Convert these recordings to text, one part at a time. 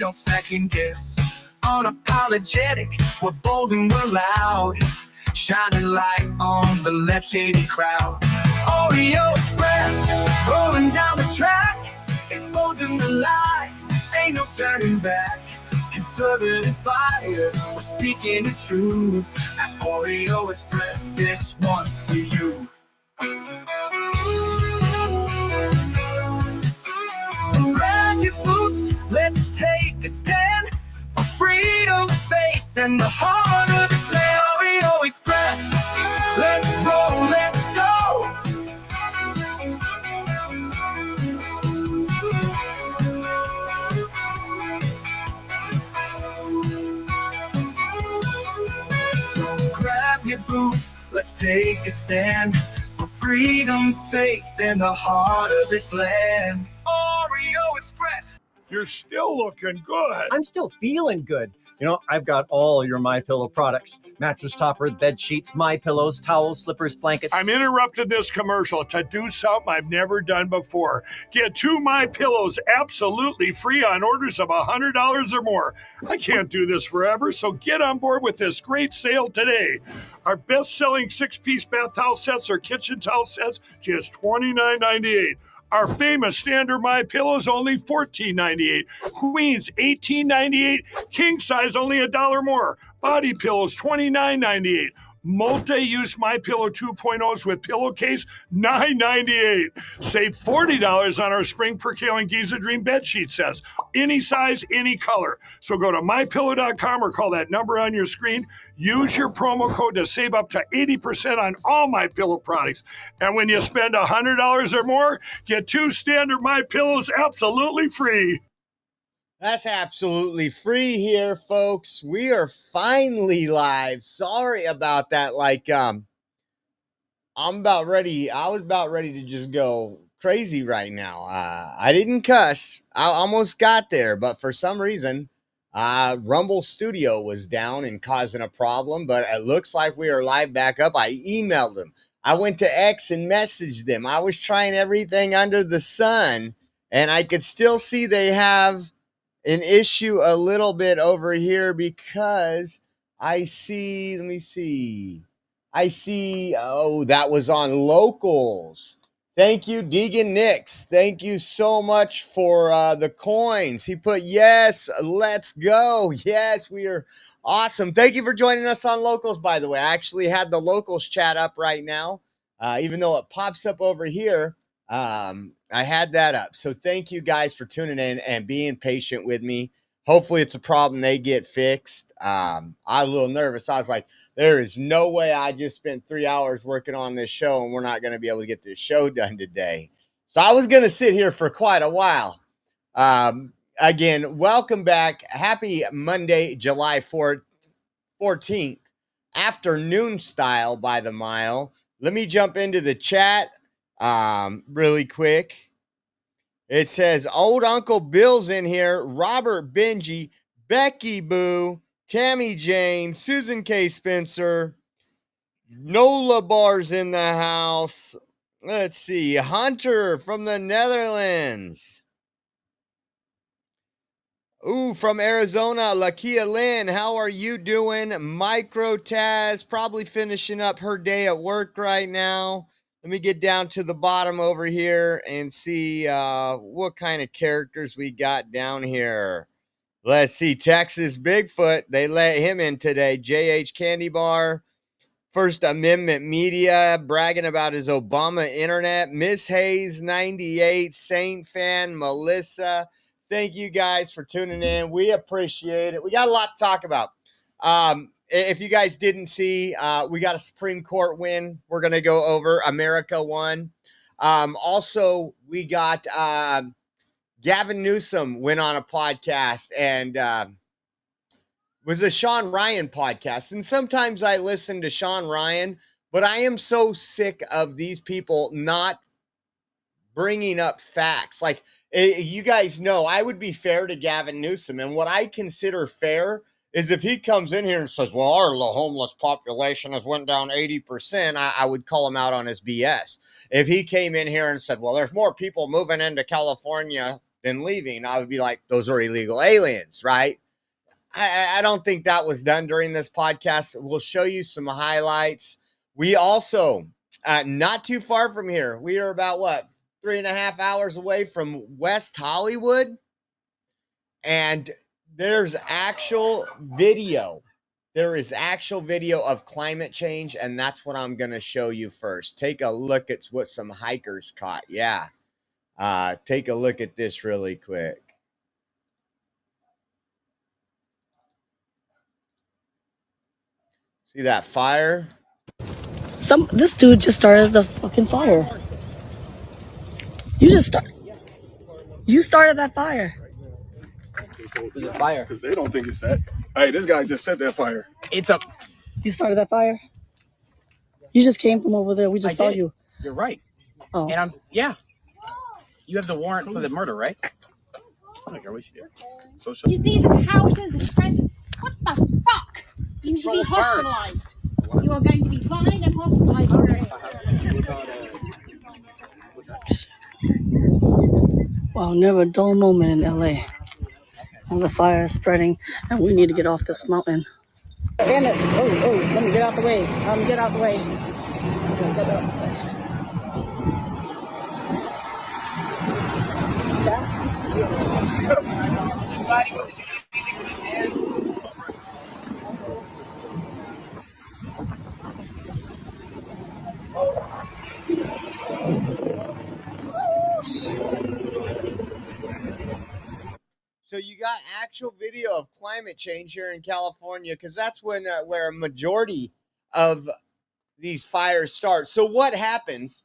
don't second guess. Unapologetic, we're bold and we're loud, shining light on the left shady crowd. Oreo Express, rolling down the track, exposing the lies, ain't no turning back. Conservative fire, we're speaking the truth. At Oreo Express, this one's for you. So grab your boots, let's take a stand for freedom, faith, and the heart of this land. Oreo Express, let's roll, let's go. So grab your boots, let's take a stand for freedom, faith, and the heart of this land. Oreo Express. You're still looking good. I'm still feeling good. You know, I've got all your MyPillow products. Mattress topper, bed sheets, MyPillows, towels, slippers, blankets. I'm interrupting this commercial to do something I've never done before. Get 2 MyPillows absolutely free on orders of $100 or more. I can't do this forever, so get on board with this great sale today. Our best-selling 6-piece bath towel sets or kitchen towel sets, just $29.98. Our famous standard MyPillow is only $14.98. Queens, $18.98. King size, only $1 more. Body pillows, $29.98. Multi-use MyPillow 2.0s with pillowcase, $9.98. Save $40 on our Spring Percale and Giza Dream bedsheet sets. Any size, any color. So go to MyPillow.com or call that number on your screen. Use your promo code to save up to 80% on all MyPillow products. And when you spend $100 or more, get 2 standard MyPillows absolutely free. That's absolutely free here, folks. We are finally live. Sorry about that. I was about ready to just go crazy right now. I didn't cuss. I almost got there, but for some reason, Rumble Studio was down and causing a problem, but it looks like we are live back up. I emailed them. I went to X and messaged them. I was trying everything under the sun, and I could still see they have an issue a little bit over here because I see, that was on locals. Thank you, Deegan Nix. Thank you so much for the coins. He put, yes, let's go. Yes, we are awesome. Thank you for joining us on locals, by the way. I actually had the locals chat up right now, even though it pops up over here. I had that up. So thank you guys for tuning in and being patient with me. Hopefully it's a problem they get fixed. I was a little nervous. I was like, there is no way I just spent 3 hours working on this show and we're not going to be able to get this show done today. So I was going to sit here for quite a while. Again, welcome back. Happy Monday, July 14th, afternoon style by the mile. Let me jump into the chat. Really quick. It says old Uncle Bill's in here, Robert Benji, Becky Boo, Tammy Jane, Susan K. Spencer, Nola Bar's in the house. Let's see, Hunter from the Netherlands. Ooh, from Arizona, Lakia Lynn, how are you doing? Micro Taz, probably finishing up her day at work right now. Let me get down to the bottom over here and see what kind of characters we got down here. Let's see. Texas Bigfoot. They let him in today. JH Candy Bar. First Amendment Media bragging about his Obama internet. Miss Hayes 98. Saint Fan. Melissa. Thank you guys for tuning in. We appreciate it. We got a lot to talk about. If you guys didn't see, we got a Supreme Court win. We're going to go over. America won. Also, we got Gavin Newsom went on a podcast and was a Sean Ryan podcast. And sometimes I listen to Sean Ryan, but I am so sick of these people not bringing up facts. Like, you guys know, I would be fair to Gavin Newsom. And what I consider fair is if he comes in here and says, well, our homeless population has went down 80%, I would call him out on his BS. If he came in here and said, well, there's more people moving into California then leaving. I would be like, those are illegal aliens, right? I don't think that was done during this podcast. We'll show you some highlights. We also, not too far from here, we are about 3.5 hours away from West Hollywood. And there's actual video. There is actual video of climate change, and that's what I'm going to show you first. Take a look at what some hikers caught. Yeah. Take a look at this really quick. See that fire? This dude just started the fucking fire. You started that fire. The fire. Because they don't think it's that. Hey, this guy just set that fire. It's a. You started that fire? You just came from over there. We just saw did. you. You're right. Oh. And yeah. You have the warrant for the murder, right? These are houses, it's friends. What the fuck? You should be hospitalized. You are going to be fined and hospitalized. Wow, never a dull moment in LA. All the fire is spreading, and we need to get off this mountain. Damn it. Oh, let me get out the way. Get out the way. Get out. So you got actual video of climate change here in California, because that's when where a majority of these fires start. So what happens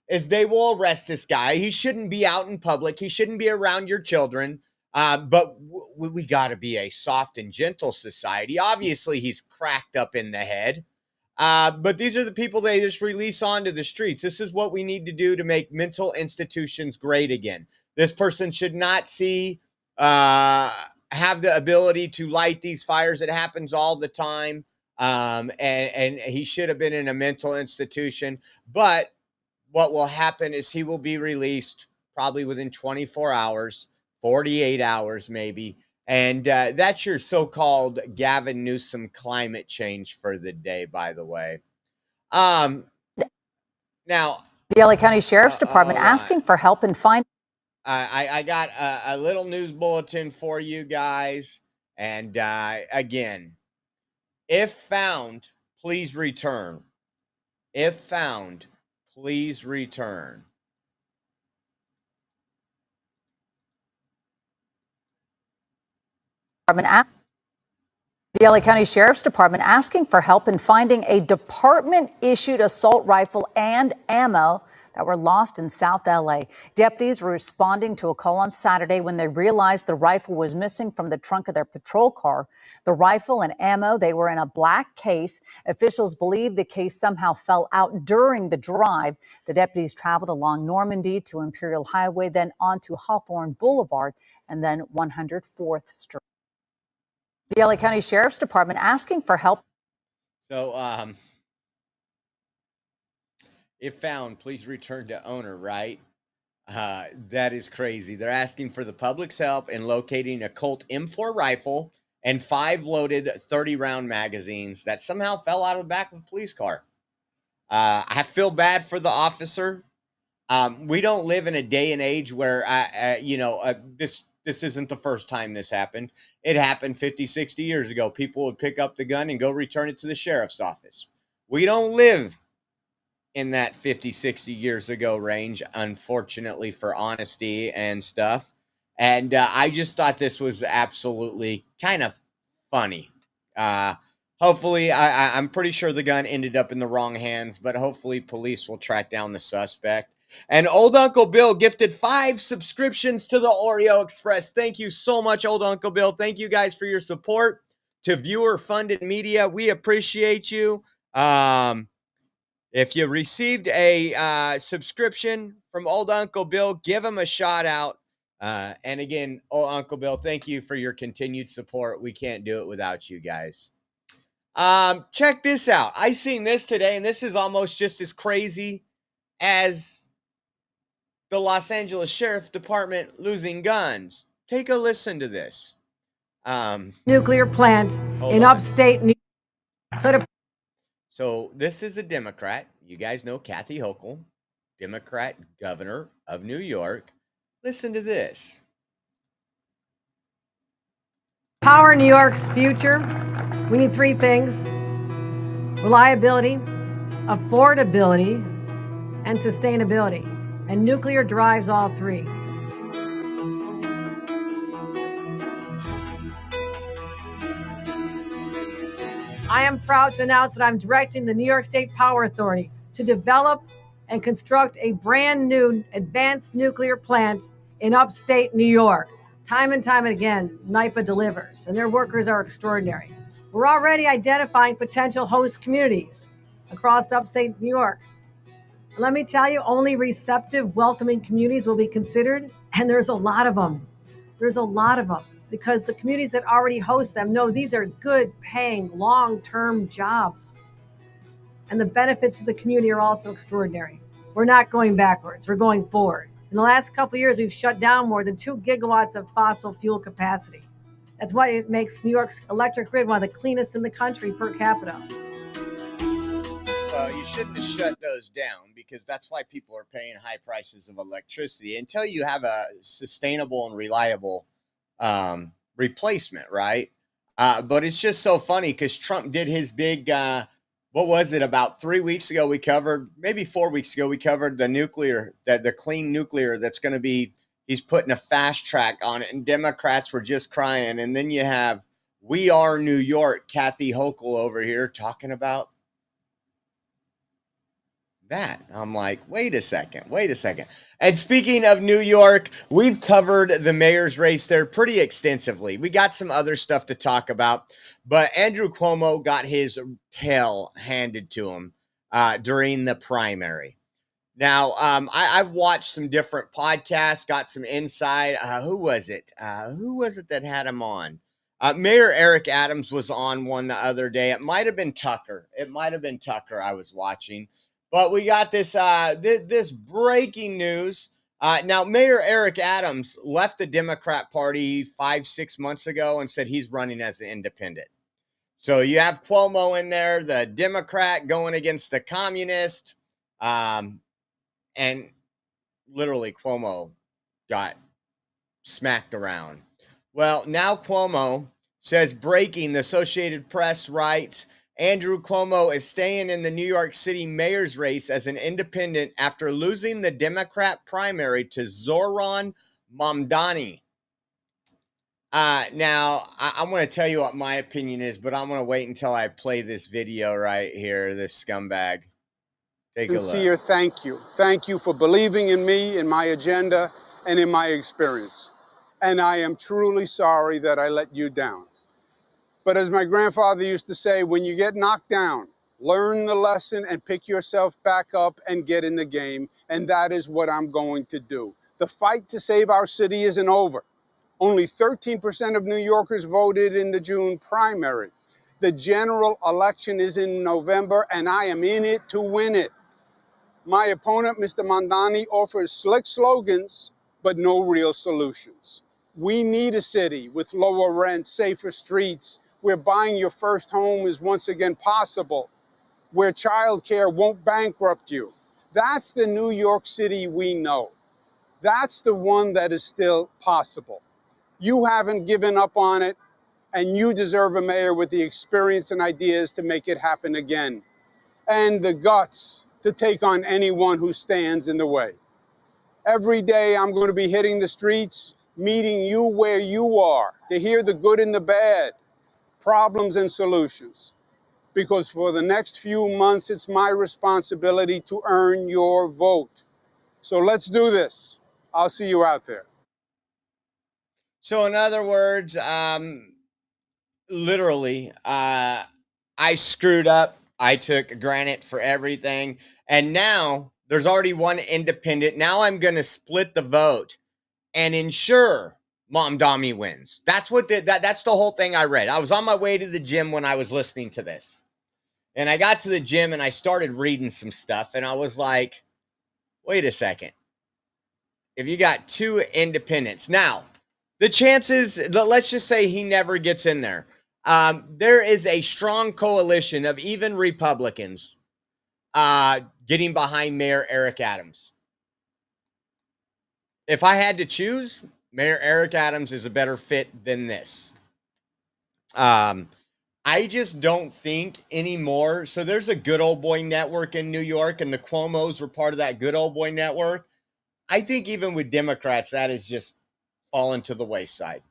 is they will arrest this guy. He shouldn't be out in public. He shouldn't be around your children. But we got to be a soft and gentle society. Obviously, he's cracked up in the head. But these are the people they just release onto the streets. This is what we need to do to make mental institutions great again. This person should not have the ability to light these fires. It happens all the time. And he should have been in a mental institution. But what will happen is he will be released probably within 24 hours, 48 hours maybe. And that's your so-called Gavin Newsom climate change for the day, by the way. Now, the LA County Sheriff's Department asking for help in finding. I got a little news bulletin for you guys. And again, if found, please return. If found, please return. The LA County Sheriff's Department asking for help in finding a department-issued assault rifle and ammo that were lost in South LA. Deputies were responding to a call on Saturday when they realized the rifle was missing from the trunk of their patrol car. The rifle and ammo, they were in a black case. Officials believe the case somehow fell out during the drive. The deputies traveled along Normandy to Imperial Highway, then onto Hawthorne Boulevard, and then 104th Street. The LA County Sheriff's Department asking for help. So, if found, please return to owner, right? That is crazy. They're asking for the public's help in locating a Colt M4 rifle and 5 loaded 30-round magazines that somehow fell out of the back of a police car. I feel bad for the officer. We don't live in a day and age where, this isn't the first time this happened. It happened 50, 60 years ago. People would pick up the gun and go return it to the sheriff's office. We don't live in that 50, 60 years ago range, unfortunately, for honesty and stuff. And I just thought this was absolutely kind of funny. Hopefully, I'm pretty sure the gun ended up in the wrong hands, but hopefully police will track down the suspect. And Old Uncle Bill gifted 5 subscriptions to the Oreo Express. Thank you so much, Old Uncle Bill. Thank you guys for your support to viewer-funded media. We appreciate you. If you received a subscription from Old Uncle Bill, give him a shout out. And again, Old Uncle Bill, thank you for your continued support. We can't do it without you guys. Check this out. I seen this today, and this is almost just as crazy as the Los Angeles Sheriff Department losing guns. Take a listen to this. Nuclear plant in upstate New York. So this is a Democrat. You guys know Kathy Hochul, Democrat governor of New York. Listen to this. Power New York's future, we need three things: reliability, affordability, and sustainability. And nuclear drives all three. I am proud to announce that I'm directing the New York State Power Authority to develop and construct a brand new advanced nuclear plant in upstate New York. Time and time again, NYPA delivers, and their workers are extraordinary. We're already identifying potential host communities across upstate New York. And let me tell you, only receptive, welcoming communities will be considered, and there's a lot of them. There's a lot of them, because the communities that already host them know these are good paying, long-term jobs. And the benefits to the community are also extraordinary. We're not going backwards, we're going forward. In the last couple of years, we've shut down more than 2 gigawatts of fossil fuel capacity. That's why it makes New York's electric grid one of the cleanest in the country per capita. You shouldn't have shut those down, because that's why people are paying high prices of electricity until you have a sustainable and reliable replacement, right? But it's just so funny because Trump did his big, what was it, about 3 weeks ago we covered, maybe 4 weeks ago, we covered the nuclear, the clean nuclear that's going to be, he's putting a fast track on it, and Democrats were just crying. And then you have We Are New York, Kathy Hochul over here talking about that. I'm like, wait a second. And speaking of New York, we've covered the mayor's race there pretty extensively. We got some other stuff to talk about, but Andrew Cuomo got his tail handed to him during the primary. Now, I've watched some different podcasts, got some insight. Who was it that had him on? Mayor Eric Adams was on one the other day. It might have been Tucker. I was watching. But we got this this breaking news. Now, Mayor Eric Adams left the Democrat Party 5-6 months ago and said he's running as an independent. So you have Cuomo in there, the Democrat going against the communist. And literally Cuomo got smacked around. Well, now Cuomo says, breaking, the Associated Press writes, Andrew Cuomo is staying in the New York City mayor's race as an independent after losing the Democrat primary to Zohran Mamdani. Now, I'm going to tell you what my opinion is, but I'm going to wait until I play this video right here, this scumbag. Take a look. Sincere thank you. Thank you for believing in me, in my agenda, and in my experience. And I am truly sorry that I let you down. But as my grandfather used to say, when you get knocked down, learn the lesson and pick yourself back up and get in the game. And that is what I'm going to do. The fight to save our city isn't over. Only 13% of New Yorkers voted in the June primary. The general election is in November, and I am in it to win it. My opponent, Mr. Mamdani, offers slick slogans, but no real solutions. We need a city with lower rent, safer streets, where buying your first home is once again possible, where childcare won't bankrupt you. That's the New York City we know. That's the one that is still possible. You haven't given up on it, and you deserve a mayor with the experience and ideas to make it happen again, and the guts to take on anyone who stands in the way. Every day I'm going to be hitting the streets, meeting you where you are, to hear the good and the bad, problems and solutions. Because for the next few months, it's my responsibility to earn your vote. So let's do this. I'll see you out there. So in other words, literally, I screwed up. I took granite for everything. And now there's already one independent. Now I'm going to split the vote and ensure Mamdani wins. That's what that's the whole thing I read. I was on my way to the gym when I was listening to this. And I got to the gym and I started reading some stuff. And I was like, wait a second. if you got two independents. Now, the chances, let's just say he never gets in there. There is a strong coalition of even Republicans getting behind Mayor Eric Adams. If I had to choose, Mayor Eric Adams is a better fit than this. I just don't think anymore. So there's a good old boy network in New York, and the Cuomos were part of that good old boy network. I think even with Democrats, that has just fallen to the wayside.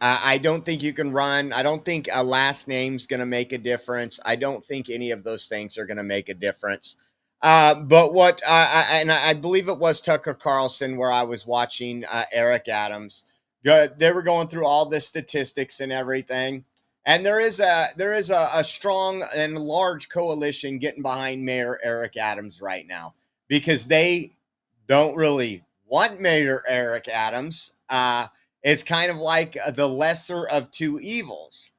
I don't think you can run. I don't think a last name's going to make a difference. I don't think any of those things are going to make a difference. But what, I believe it was Tucker Carlson where I was watching Eric Adams. They were going through all the statistics and everything. And there is a strong and large coalition getting behind Mayor Eric Adams right now because they don't really want Mayor Eric Adams. It's kind of like the lesser of two evils.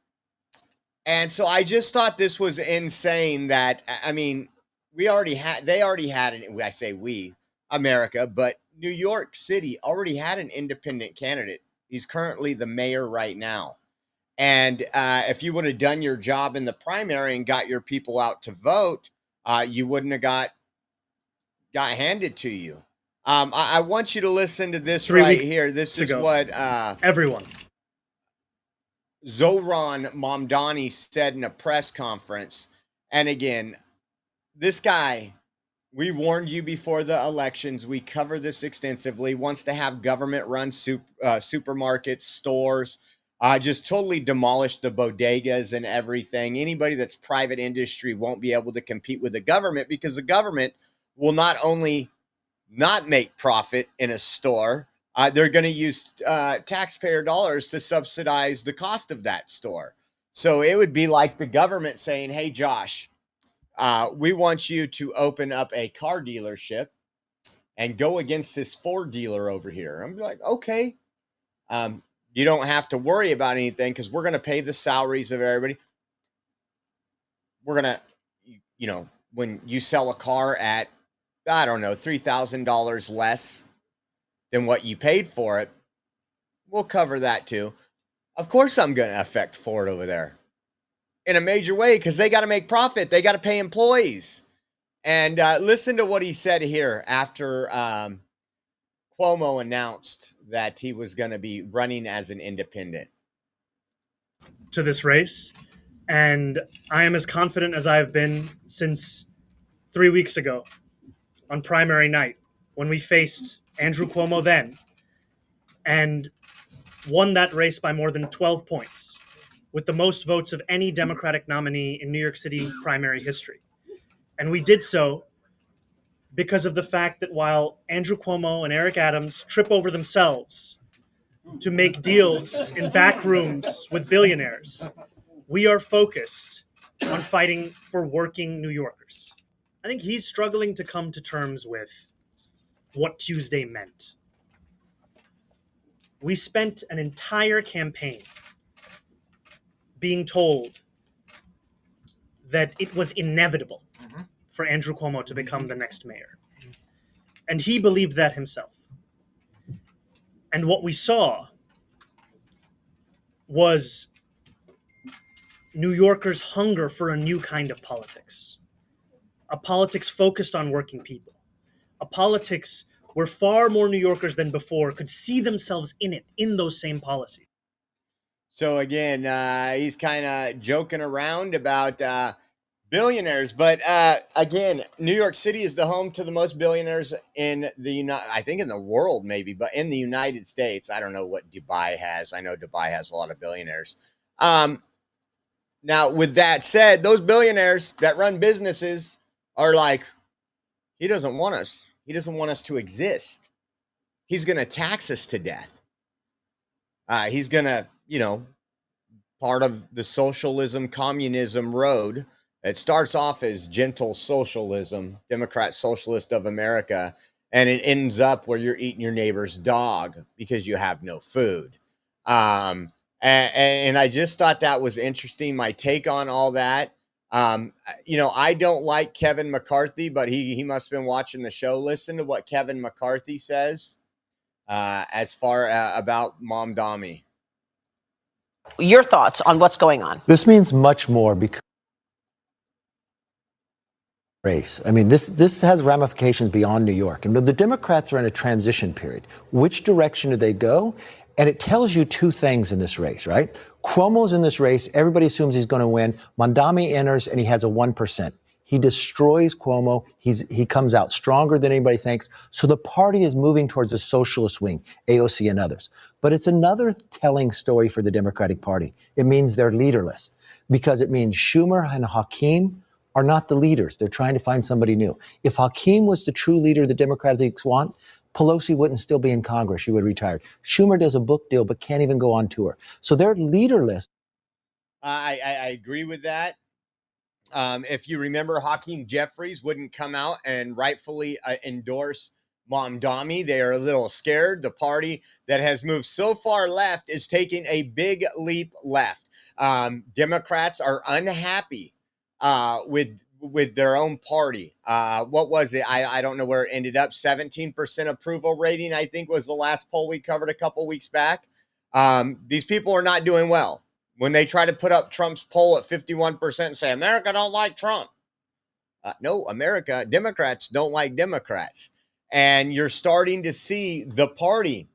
And so I just thought this was insane that, I mean, they already had it. I say we, America, but New York City already had an independent candidate. He's currently the mayor right now. And if you would have done your job in the primary and got your people out to vote, you wouldn't have got handed to you. I want you to listen to this right here. This is what everyone Zoran Mamdani said in a press conference. And again, this guy, we warned you before the elections. We cover this extensively. Wants to have government-run supermarkets, stores, just totally demolish the bodegas and everything. Anybody that's private industry won't be able to compete with the government because the government will not only not make profit in a store, they're going to use taxpayer dollars to subsidize the cost of that store. So it would be like the government saying, hey, Josh, we want you to open up a car dealership and go against this Ford dealer over here. I'm like, okay. You don't have to worry about anything because we're going to pay the salaries of everybody. We're going to, when you sell a car at, I don't know, $3,000 less than what you paid for it, we'll cover that too. Of course, I'm going to affect Ford over there in a major way because they got to make profit. They got to pay employees. And listen to what he said here after Cuomo announced that he was going to be running as an independent. To this race, and I am as confident as I have been since 3 weeks ago on primary night when we faced Andrew Cuomo then and won that race by more than 12 points with the most votes of any Democratic nominee in New York City primary history. And we did so because of the fact that while Andrew Cuomo and Eric Adams trip over themselves to make deals in back rooms with billionaires, we are focused on fighting for working New Yorkers. I think he's struggling to come to terms with what Tuesday meant. We spent an entire campaign being told that it was inevitable for Andrew Cuomo to become the next mayor. And he believed that himself. And what we saw was New Yorkers' hunger for a new kind of politics. A politics focused on working people. A politics where far more New Yorkers than before could see themselves in it, in those same policies. So again, he's kind of joking around about billionaires, but again, New York City is the home to the most billionaires in I think in the world maybe, but in the United States. I don't know what Dubai has. I know Dubai has a lot of billionaires. Now, with that said, those billionaires that run businesses are like, he doesn't want us. He doesn't want us to exist. He's going to tax us to death. He's going to, part of the socialism, communism road. It starts off as gentle socialism, Democrat Socialist of America, and it ends up where you're eating your neighbor's dog because you have no food. And I just thought that was interesting. My take on all that. I don't like Kevin McCarthy, but he must have been watching the show. Listen to what Kevin McCarthy says. as far about Mom Dami. Your thoughts on what's going on? This means much more because race. I mean, this has ramifications beyond New York. And the Democrats are in a transition period. Which direction do they go? And it tells you two things in this race, right? Cuomo's in this race. Everybody assumes he's going to win. Mondami enters and he has a 1%. He destroys Cuomo. He comes out stronger than anybody thinks. So the party is moving towards a socialist wing, AOC and others. But it's another telling story for the Democratic Party. It means they're leaderless because it means Schumer and Hakeem are not the leaders. They're trying to find somebody new. If Hakeem was the true leader the Democrats want, Pelosi wouldn't still be in Congress. She would retire. Schumer does a book deal but can't even go on tour. So they're leaderless. I agree with that. If you remember, Hakeem Jeffries wouldn't come out and rightfully endorse Mom Dami. They are a little scared. The party that has moved so far left is taking a big leap left. Democrats are unhappy with their own party. What was it? I don't know where it ended up. 17% approval rating, I think, was the last poll we covered a couple weeks back. These people are not doing well. When they try to put up Trump's poll at 51% and say, America don't like Trump. No, Democrats don't like Democrats. And you're starting to see the party.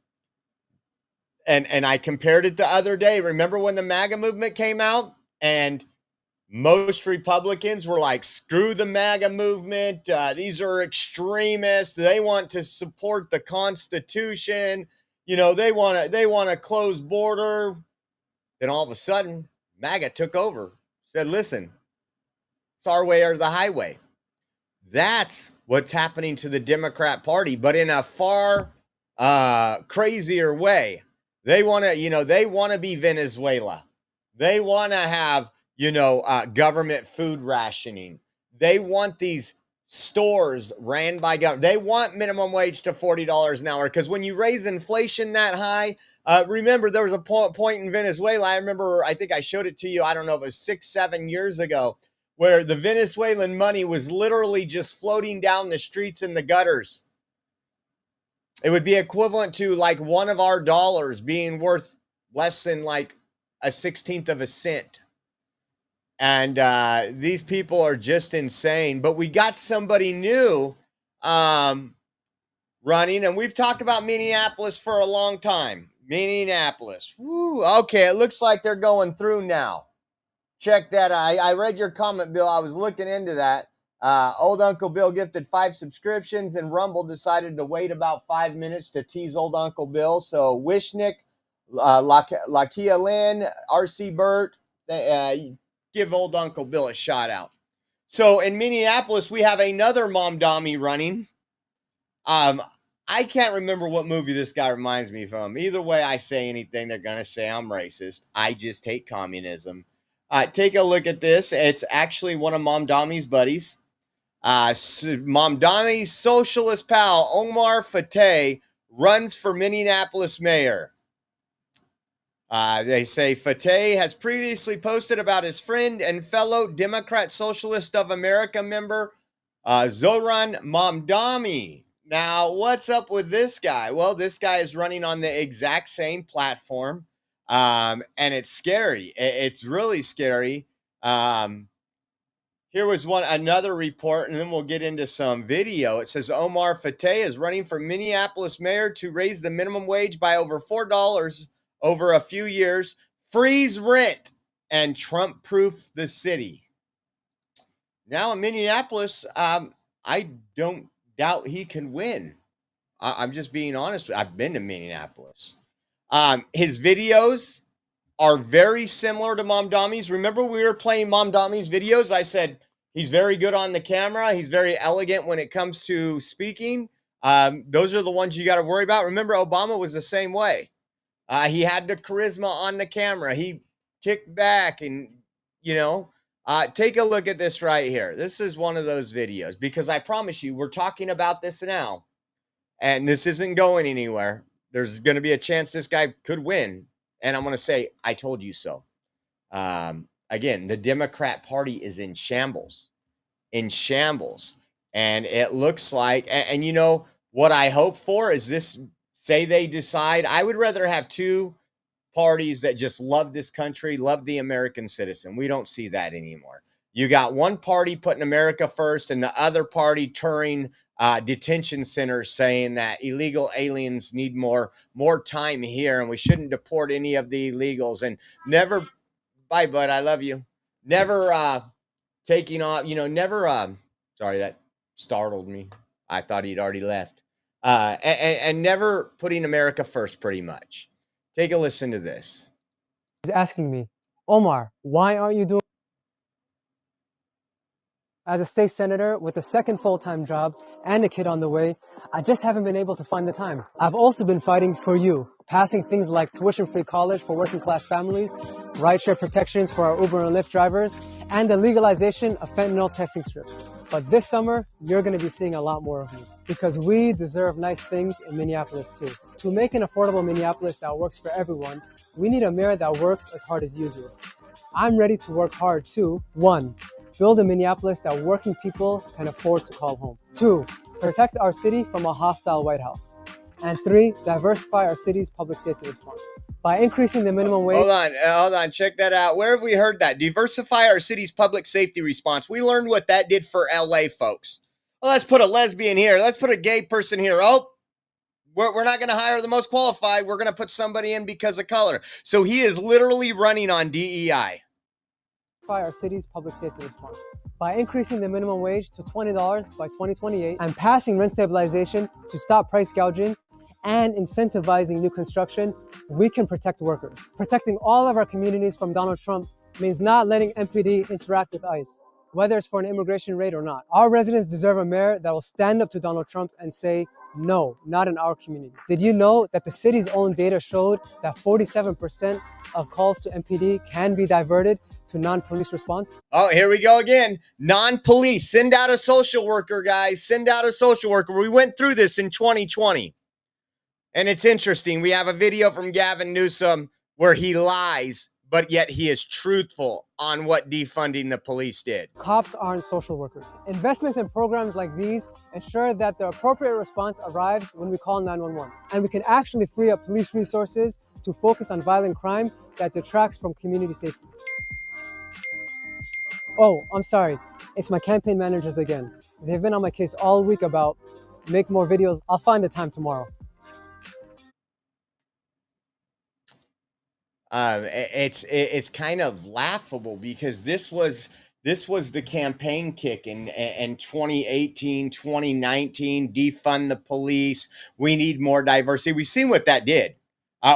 And I compared it the other day. Remember when the MAGA movement came out? And most Republicans were like, screw the MAGA movement. These are extremists. They want to support the Constitution. You know, they want a closed border. Then all of a sudden, MAGA took over, said, listen, it's our way or the highway. That's what's happening to the Democrat Party, but in a far crazier way. They want to be Venezuela. They want to have, government food rationing. They want these stores ran by government. They want minimum wage to $40 an hour because when you raise inflation that high, remember there was a point in Venezuela. I think I showed it to you. I don't know if it was 6-7 years ago, where the Venezuelan money was literally just floating down the streets in the gutters. It would be equivalent to like one of our dollars being worth less than like a 16th of a cent. And these people are just insane. But we got somebody new running, and we've talked about Minneapolis for a long time. Minneapolis. Woo, okay, it looks like they're going through now. Check that out. I read your comment, Bill. I was looking into that. Old Uncle Bill gifted 5 subscriptions, and Rumble decided to wait about 5 minutes to tease Old Uncle Bill. So Wishnick, Lakia Lynn, RC Burt, give Old Uncle Bill a shout out. So in Minneapolis, we have another Mom Dami running. I can't remember what movie this guy reminds me from. Either way I say anything, they're going to say I'm racist. I just hate communism. Take a look at this. It's actually one of Mom Dami's buddies. Mom Dami's socialist pal, Omar Fateh, runs for Minneapolis mayor. They say Fateh has previously posted about his friend and fellow Democrat Socialist of America member, Zoran Mamdani. Now, what's up with this guy? Well, this guy is running on the exact same platform, and it's scary. It's really scary. Here was another report, and then we'll get into some video. It says Omar Fateh is running for Minneapolis mayor to raise the minimum wage by over $4 over a few years, freeze rent, and Trump-proof the city. Now in Minneapolis, I don't doubt he can win. I'm just being honest. I've been to Minneapolis. His videos are very similar to Mom Dami's. Remember we were playing Mom Dami's videos? I said he's very good on the camera. He's very elegant when it comes to speaking. Those are the ones you got to worry about. Remember, Obama was the same way. He had the charisma on the camera. He kicked back and, take a look at this right here. This is one of those videos because I promise you, we're talking about this now and this isn't going anywhere. There's going to be a chance this guy could win. And I'm going to say, I told you so. Again, the Democrat Party is in shambles. And it looks like, and what I hope for is this say they decide. I would rather have two parties that just love this country, love the American citizen. We don't see that anymore. You got one party putting America first and the other party touring detention centers saying that illegal aliens need more time here and we shouldn't deport any of the illegals, and never, bye bud, I love you, never taking off, never sorry, that startled me. I thought he'd already left. And never putting America first, pretty much. Take a listen to this. He's asking me, Omar, why aren't you doing? As a state senator with a second full-time job and a kid on the way, I just haven't been able to find the time. I've also been fighting for you, passing things like tuition-free college for working-class families, rideshare protections for our Uber and Lyft drivers, and the legalization of fentanyl testing strips. But this summer, you're going to be seeing a lot more of me, because we deserve nice things in Minneapolis too. To make an affordable Minneapolis that works for everyone, we need a mayor that works as hard as you do. I'm ready to work hard too. 1. Build a Minneapolis that working people can afford to call home. 2. Protect our city from a hostile White House. And 3. Diversify our city's public safety response. By increasing the minimum wage... Hold on, check that out. Where have we heard that? Diversify our city's public safety response. We learned what that did for LA, folks. Well, let's put a lesbian here. Let's put a gay person here. Oh, we're not going to hire the most qualified. We're going to put somebody in because of color. So he is literally running on DEI. Our city's public safety response. By increasing the minimum wage to $20 by 2028 and passing rent stabilization to stop price gouging and incentivizing new construction, we can protect workers. Protecting all of our communities from Donald Trump means not letting MPD interact with ICE, whether it's for an immigration raid or not. Our residents deserve a mayor that will stand up to Donald Trump and say, no, not in our community. Did you know that the city's own data showed that 47% of calls to MPD can be diverted to non-police response? Oh, here we go again. Non-police. Send out a social worker, guys. Send out a social worker. We went through this in 2020. And it's interesting. We have a video from Gavin Newsom where he lies, but yet he is truthful on what defunding the police did. Cops aren't social workers. Investments in programs like these ensure that the appropriate response arrives when we call 911. And we can actually free up police resources to focus on violent crime that detracts from community safety. Oh, I'm sorry. It's my campaign managers again. They've been on my case all week about make more videos. I'll find the time tomorrow. It's kind of laughable because this was the campaign kick in 2018, 2019, defund the police. We need more diversity. We've seen what that did.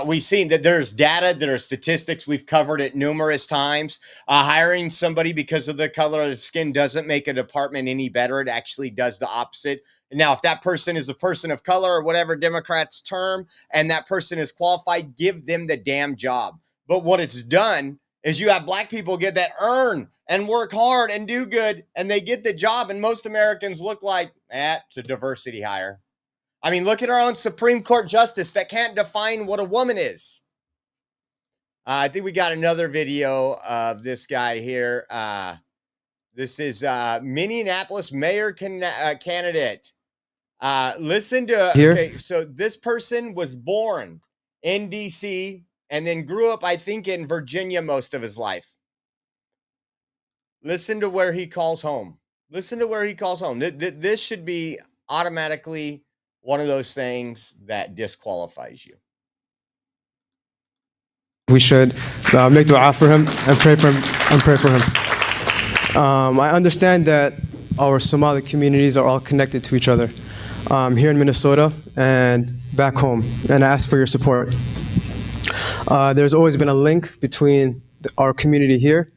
We've seen that there's data, there are statistics. We've covered it numerous times. Hiring somebody because of the color of the skin doesn't make a department any better. It actually does the opposite. Now, if that person is a person of color or whatever Democrats term, and that person is qualified, give them the damn job. But what it's done is you have black people get that earn and work hard and do good, and they get the job. And most Americans look like, it's a diversity hire. I mean, look at our own Supreme Court justice that can't define what a woman is. I think we got another video of this guy here. This is Minneapolis mayor candidate. Listen to, okay, so this person was born in D.C. and then grew up, I think, in Virginia most of his life. Listen to where he calls home. Listen to where he calls home. This should be automatically one of those things that disqualifies you. We should make dua for him and pray for him. I understand that our Somali communities are all connected to each other here in Minnesota and back home, and I ask for your support. There's always been a link between our community here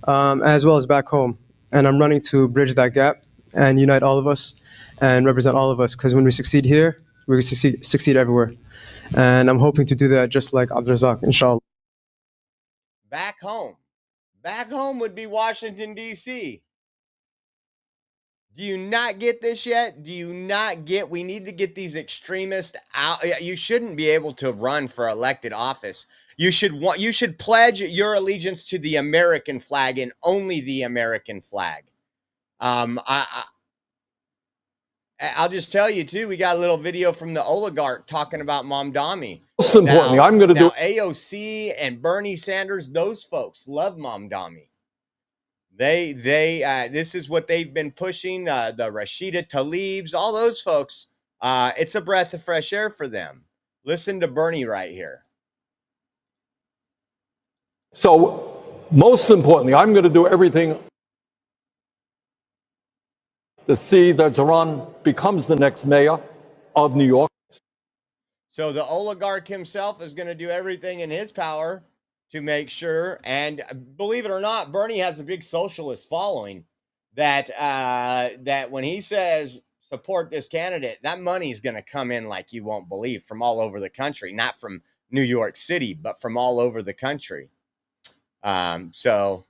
as well as back home, and I'm running to bridge that gap and unite all of us and represent all of us, because when we succeed here, we succeed everywhere. And I'm hoping to do that just like Abdrazak, inshallah. Back home. Back home would be Washington, D.C. Do you not get this yet? Do you not get, we need to get these extremists out. You shouldn't be able to run for elected office. You should pledge your allegiance to the American flag and only the American flag. I'll just tell you too, we got a little video from the oligarch talking about Mamdani. Most importantly, I'm going to do AOC and Bernie Sanders, those folks love Mamdani. This is what they've been pushing, the Rashida Tlaibs, all those folks. It's a breath of fresh air for them. Listen to Bernie right here. So, most importantly, I'm going to do everything to see that Tehran becomes the next mayor of New York. So the oligarch himself is going to do everything in his power to make sure, and believe it or not, Bernie has a big socialist following, that that when he says support this candidate, that money is going to come in like you won't believe from all over the country, not from New York City, but from all over the country. So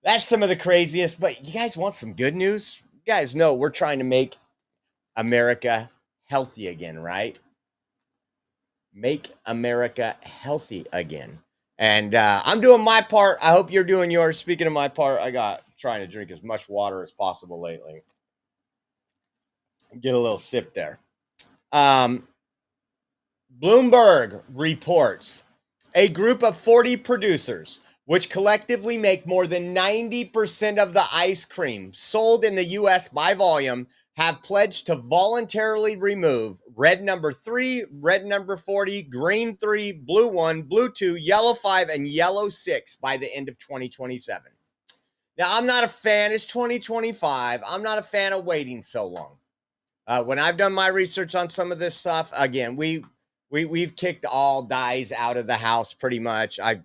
that's some of the craziest, but you guys want some good news? You guys know we're trying to make America healthy again, right? Make America healthy again. And I'm doing my part. I hope you're doing yours. Speaking of my part, I got trying to drink as much water as possible lately. Get a little sip there. Bloomberg reports a group of 40 producers, which collectively make more than 90% of the ice cream sold in the U.S. by volume, have pledged to voluntarily remove red number 3, red number 40, green 3, blue 1, blue 2, yellow 5, and yellow 6 by the end of 2027. Now, I'm not a fan. It's 2025. I'm not a fan of waiting so long. When I've done my research on some of this stuff, again, we've kicked all dyes out of the house pretty much. I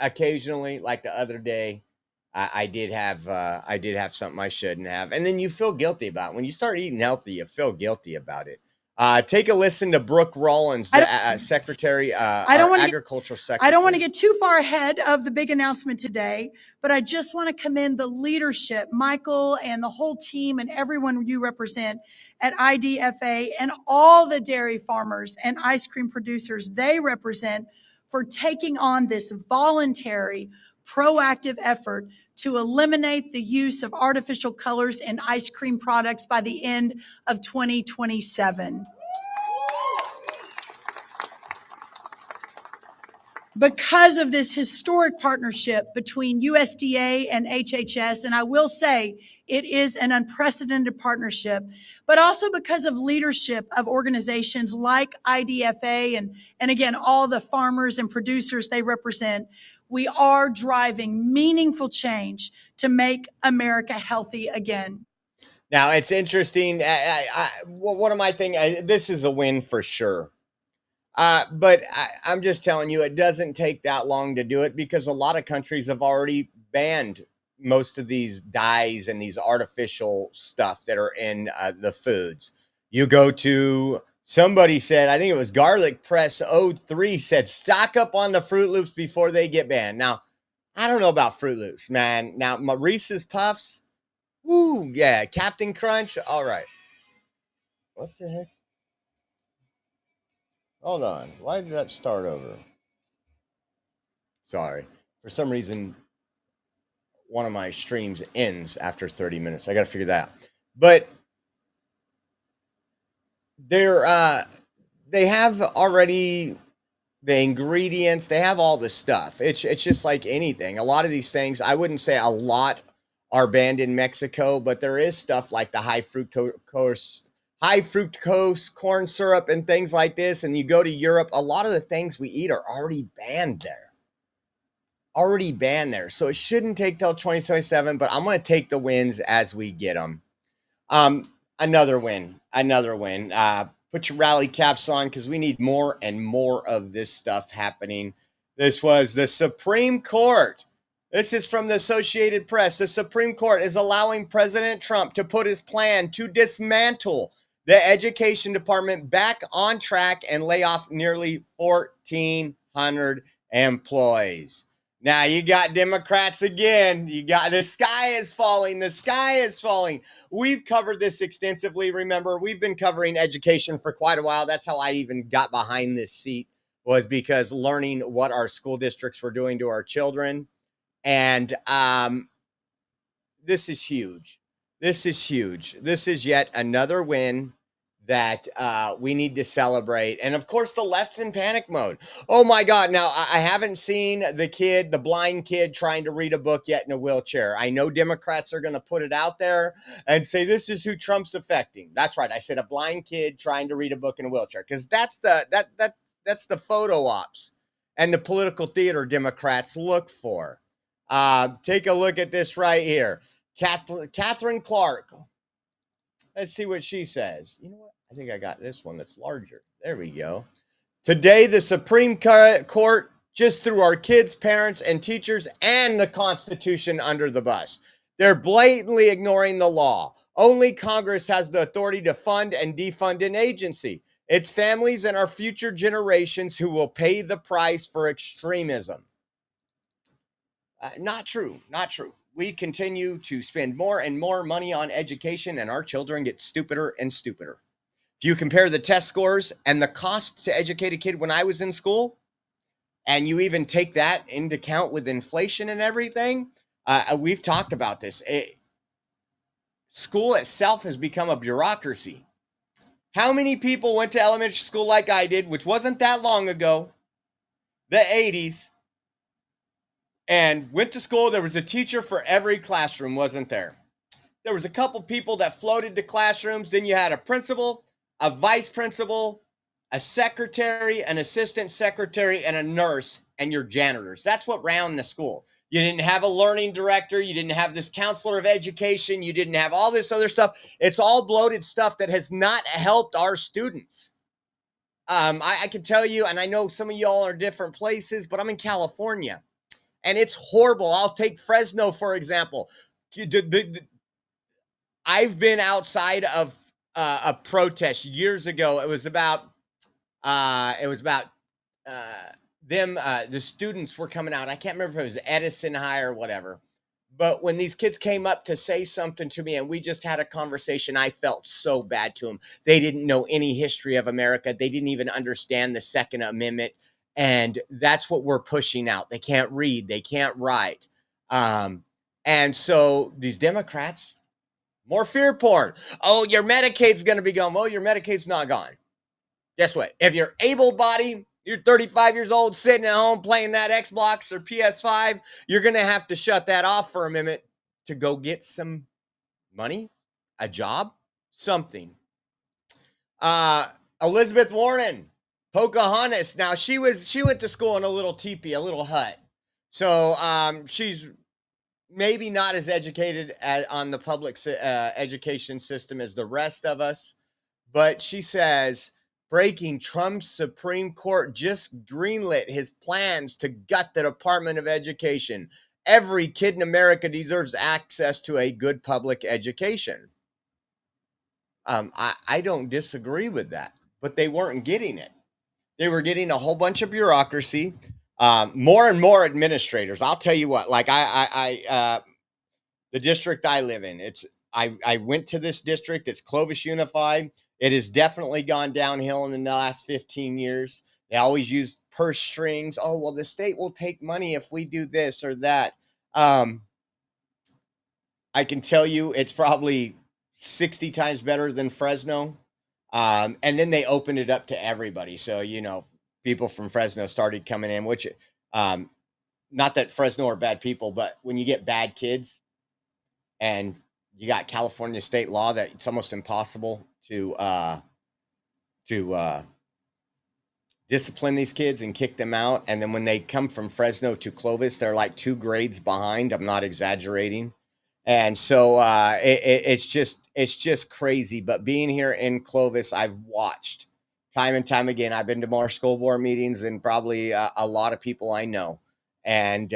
occasionally, like the other day, I did have something I shouldn't have, and then you feel guilty about it. When you start eating healthy, you feel guilty about it. Take a listen to Brooke Rollins, the Secretary, Agricultural Secretary. I don't want to get too far ahead of the big announcement today, but I just want to commend the leadership, Michael and the whole team and everyone you represent at IDFA and all the dairy farmers and ice cream producers they represent for taking on this voluntary, proactive effort to eliminate the use of artificial colors in ice cream products by the end of 2027. Because of this historic partnership between USDA and HHS, and I will say it is an unprecedented partnership, but also because of leadership of organizations like IDFA and again, all the farmers and producers they represent, we are driving meaningful change to make America healthy again. Now, it's interesting. What am I thinking? This is a win for sure. But I'm just telling you, it doesn't take that long to do it because a lot of countries have already banned most of these dyes and these artificial stuff that are in the foods. You go to, somebody said, I think it was Garlic Press 03 said, stock up on the Fruit Loops before they get banned. Now, I don't know about Fruit Loops, man. Now, my Reese's Puffs, woo, yeah, Captain Crunch, all right. What the heck? Hold on. Why did that start over? Sorry. For some reason, one of my streams ends after 30 minutes. I got to figure that out. But they have already the ingredients. They have all the stuff. It's just like anything. A lot of these things, I wouldn't say a lot are banned in Mexico, but there is stuff like the high fructose corn syrup and things like this. And you go to Europe, a lot of the things we eat are already banned there. So it shouldn't take till 2027, but I'm going to take the wins as we get them. Another win. Put your rally caps on because we need more and more of this stuff happening. This was the Supreme Court. This is from the Associated Press. The Supreme Court is allowing President Trump to put his plan to dismantle the education department back on track and lay off nearly 1,400 employees. Now you got Democrats again. You got the sky is falling. We've covered this extensively. Remember, we've been covering education for quite a while. That's how I even got behind this seat, was because learning what our school districts were doing to our children. And this is huge. This is huge. This is yet another win that we need to celebrate. And of course, the left's in panic mode. Oh my God. Now, I haven't seen the blind kid trying to read a book yet in a wheelchair. I know Democrats are going to put it out there and say, this is who Trump's affecting. That's right. I said a blind kid trying to read a book in a wheelchair, because that's the photo ops and the political theater Democrats look for. Take a look at this right here. Catherine Clark. Let's see what she says. You know what? I think I got this one that's larger. There we go. Today, the Supreme Court just threw our kids, parents, and teachers and the Constitution under the bus. They're blatantly ignoring the law. Only Congress has the authority to fund and defund an agency. It's families and our future generations who will pay the price for extremism. Not true. Not true. We continue to spend more and more money on education, and our children get stupider and stupider. If you compare the test scores and the cost to educate a kid when I was in school, and you even take that into account with inflation and everything, we've talked about this. School itself has become a bureaucracy. How many people went to elementary school like I did, which wasn't that long ago, the 80s, and went to school? There was a teacher for every classroom, wasn't there? There was a couple people that floated to classrooms. Then you had a principal, a vice principal, a secretary, an assistant secretary, and a nurse, and your janitors. That's what ran the school. You didn't have a learning director. You didn't have this counselor of education. You didn't have all this other stuff. It's all bloated stuff that has not helped our students. I can tell you, and I know some of y'all are different places, but I'm in California, and it's horrible. I'll take Fresno, for example. I've been outside of a protest years ago. It was about the students were coming out. I can't remember if it was Edison High or whatever. But when these kids came up to say something to me and we just had a conversation, I felt so bad to them. They didn't know any history of America. They didn't even understand the Second Amendment. And that's what we're pushing out. They can't read. They can't write. And so these Democrats, more fear porn. Oh, your Medicaid's going to be gone. Well, your Medicaid's not gone. Guess what? If you're able-bodied, you're 35 years old, sitting at home playing that Xbox or PS5, you're going to have to shut that off for a minute to go get some money, a job, something. Elizabeth Warren, Pocahontas. Now, she went to school in a little teepee, a little hut. So she's maybe not as educated on the public education system as the rest of us. But she says, breaking, Trump's Supreme Court just greenlit his plans to gut the Department of Education. Every kid in America deserves access to a good public education. I don't disagree with that, but they weren't getting it. They were getting a whole bunch of bureaucracy, more and more administrators. I'll tell you what, like the district I live in, I went to this district. It's Clovis Unified. It has definitely gone downhill in the last 15 years. They always use purse strings. Oh, well, the state will take money if we do this or that. I can tell you it's probably 60 times better than Fresno. And then they opened it up to everybody. So, people from Fresno started coming in, which, not that Fresno are bad people, but when you get bad kids and you got California state law that it's almost impossible to discipline these kids and kick them out. And then when they come from Fresno to Clovis, they're like 2 grades behind. I'm not exaggerating. And so it's just crazy. But being here in Clovis, I've watched time and time again. I've been to more school board meetings than probably a lot of people I know. And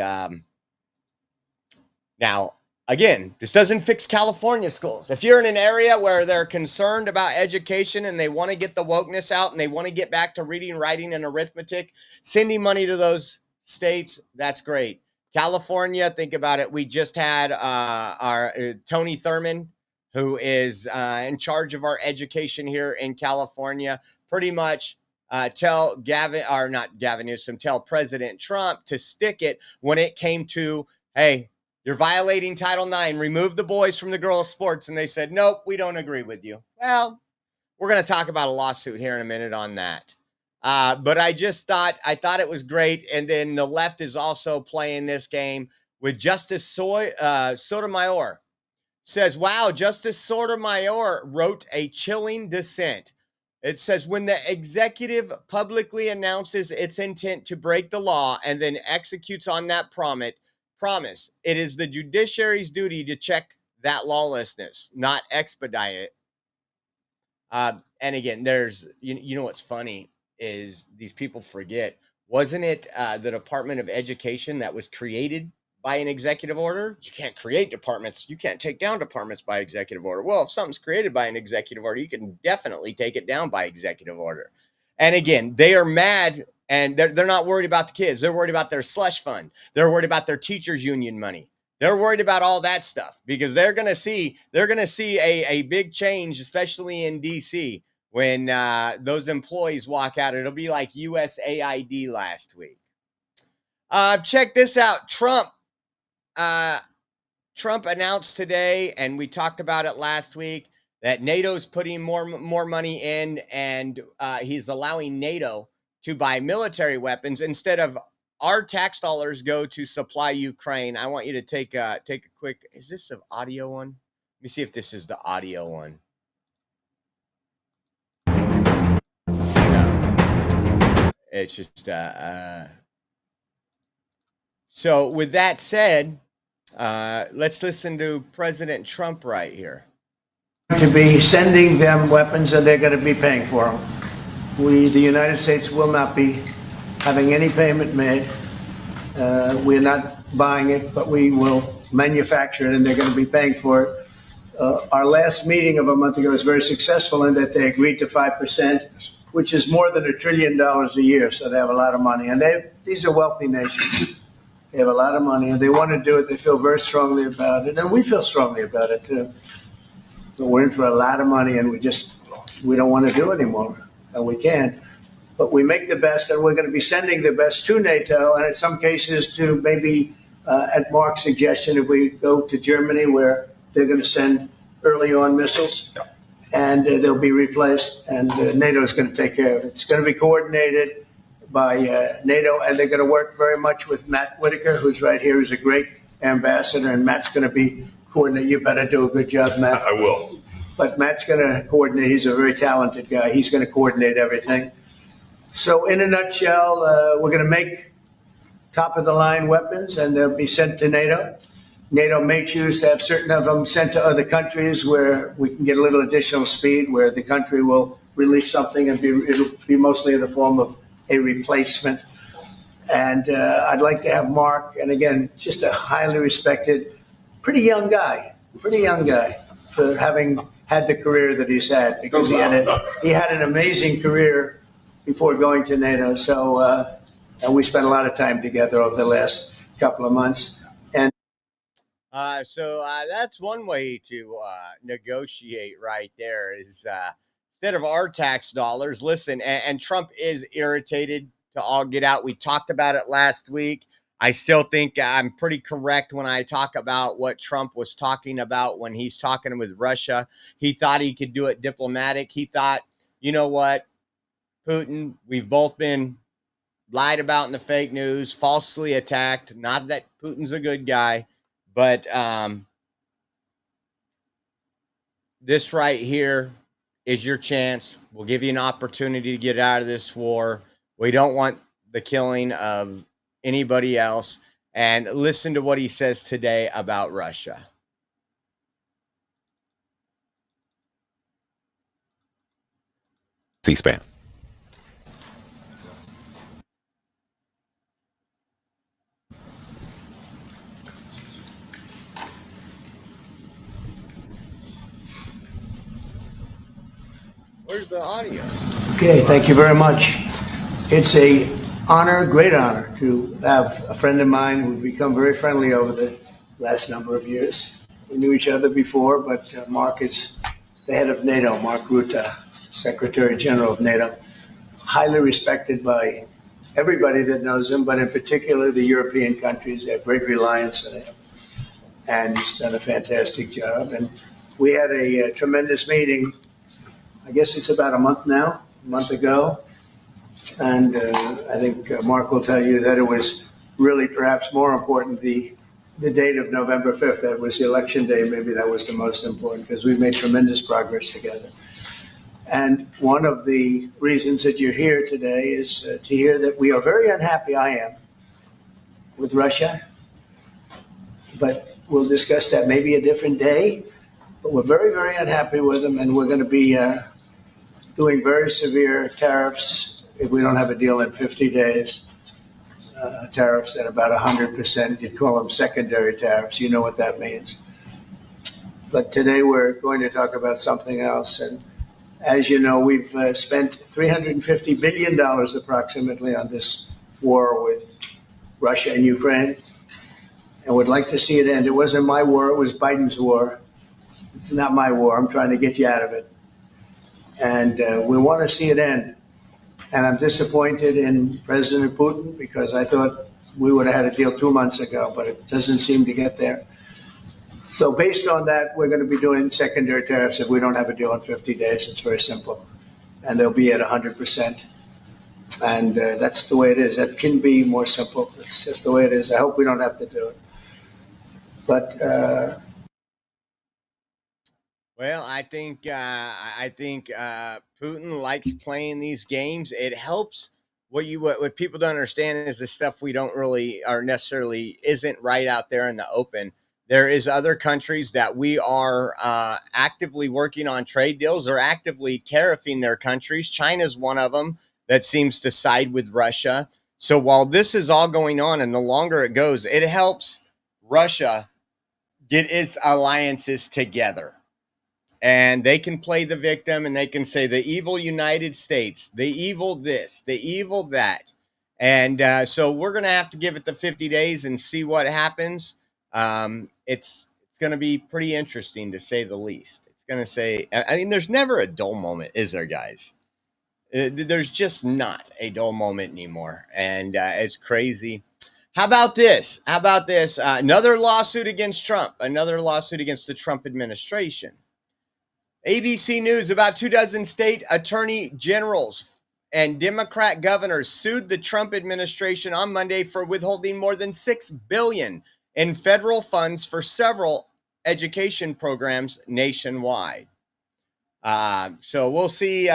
now, again, this doesn't fix California schools. If you're in an area where they're concerned about education and they want to get the wokeness out and they want to get back to reading, writing, and arithmetic, sending money to those states, that's great. California, think about it. We just had our Tony Thurman, who is in charge of our education here in California, pretty much tell tell President Trump to stick it when it came to, hey, You're violating Title IX. Remove the boys from the girls' sports. And they said, nope, we don't agree with you. Well, we're going to talk about a lawsuit here in a minute on that. But I thought it was great. And then the left is also playing this game with Justice Sotomayor. Says, wow, Justice Sotomayor wrote a chilling dissent. It says, when the executive publicly announces its intent to break the law and then executes on that promise, it is the judiciary's duty to check that lawlessness, not expedite it. And again, you know what's funny is these people forget, wasn't it the Department of Education that was created by an executive order? You can't create departments. You can't take down departments by executive order. Well, if something's created by an executive order, you can definitely take it down by executive order. And again, they are mad, and they're not worried about the kids. They're worried about their slush fund. They're worried about their teachers' union money. They're worried about all that stuff because they're going to see a big change, especially in DC, when those employees walk out. It'll be like USAID last week. Check this out. Trump announced today, and we talked about it last week, that NATO's putting more money in, and he's allowing NATO to buy military weapons instead of our tax dollars go to supply Ukraine. I want you to take a quick. Is this an audio one? Let me see if this is the audio one. No. It's just So with that said, let's listen to President Trump right here. To be sending them weapons, and they're going to be paying for them. The United States will not be having any payment made. We're not buying it, but we will manufacture it, and they're going to be paying for it. Our last meeting of a month ago was very successful in that they agreed to 5%, which is more than $1 trillion a year, so they have a lot of money. And these are wealthy nations. They have a lot of money, and they want to do it. They feel very strongly about it, and we feel strongly about it, too. But we're in for a lot of money, and we don't want to do it anymore, and we can't. But we make the best, and we're going to be sending the best to NATO, and in some cases to maybe, at Mark's suggestion, if we go to Germany, where they're going to send early on missiles, and they'll be replaced, and NATO is going to take care of it. It's going to be coordinated by NATO, and they're going to work very much with Matt Whitaker, who's right here, who's a great ambassador, and Matt's going to be coordinating. You better do a good job, Matt. I will. But Matt's going to coordinate. He's a very talented guy. He's going to coordinate everything. So in a nutshell, we're going to make top-of-the-line weapons, and they'll be sent to NATO. NATO may choose to have certain of them sent to other countries where we can get a little additional speed, where the country will release something and it'll be mostly in the form of a replacement. And I'd like to have Mark, and again, just a highly respected, pretty young guy for having had the career that he's had, because he had an amazing career before going to NATO. So, and we spent a lot of time together over the last couple of months. And so that's one way to negotiate right there is instead of our tax dollars, listen, and Trump is irritated to all get out. We talked about it last week. I still think I'm pretty correct when I talk about what Trump was talking about when he's talking with Russia. He thought he could do it diplomatic. He thought, you know what, Putin, we've both been lied about in the fake news, falsely attacked. Not that Putin's a good guy, but this right here is your chance. We'll give you an opportunity to get out of this war. We don't want the killing of anybody else. And listen to what he says today about Russia. C-SPAN. Where's the audio? okay, thank you very much. It's a honor, great honor, to have a friend of mine who's become very friendly over the last number of years. We knew each other before, but Mark is the head of NATO, Mark Rutte, Secretary General of NATO, highly respected by everybody that knows him, but in particular the European countries. They have great reliance on him. and he's done a fantastic job. And we had a tremendous meeting. I guess it's about a month ago. And I think Mark will tell you that it was really perhaps more important the date of November 5th. That was the election day. Maybe that was the most important because we've made tremendous progress together. And one of the reasons that you're here today is to hear that we are very unhappy, I am, with Russia. But we'll discuss that maybe a different day. But we're very, very unhappy with them, and we're going to be doing very severe tariffs if we don't have a deal in 50 days. Tariffs at about 100%. You'd call them secondary tariffs. You know what that means. But today we're going to talk about something else. And as you know, we've spent $350 billion approximately on this war with Russia and Ukraine, and would like to see it end. It wasn't my war, it was Biden's war. It's not my war. I'm trying to get you out of it. And we want to see it end. And I'm disappointed in President Putin because I thought we would have had a deal 2 months ago, but it doesn't seem to get there. So based on that, we're going to be doing secondary tariffs if we don't have a deal in 50 days. It's very simple. And they'll be at 100%. And that's the way it is. That can be more simple. It's just the way it is. I hope we don't have to do it. But well, I think Putin likes playing these games. It helps. What people don't understand is the stuff we don't really or necessarily isn't right out there in the open. There is other countries that we are actively working on trade deals or actively tariffing their countries. China's one of them that seems to side with Russia. So while this is all going on, and the longer it goes, it helps Russia get its alliances together. And they can play the victim and they can say the evil United States, the evil this, the evil that. And so we're going to have to give it the 50 days and see what happens. It's going to be pretty interesting to say the least. It's going to say, I mean, there's never a dull moment, is there, guys? There's just not a dull moment anymore. And it's crazy. How about this? Another lawsuit against Trump, another lawsuit against the Trump administration. ABC News, about 24 state attorney generals and Democrat governors sued the Trump administration on Monday for withholding more than $6 billion in federal funds for several education programs nationwide. So we'll see.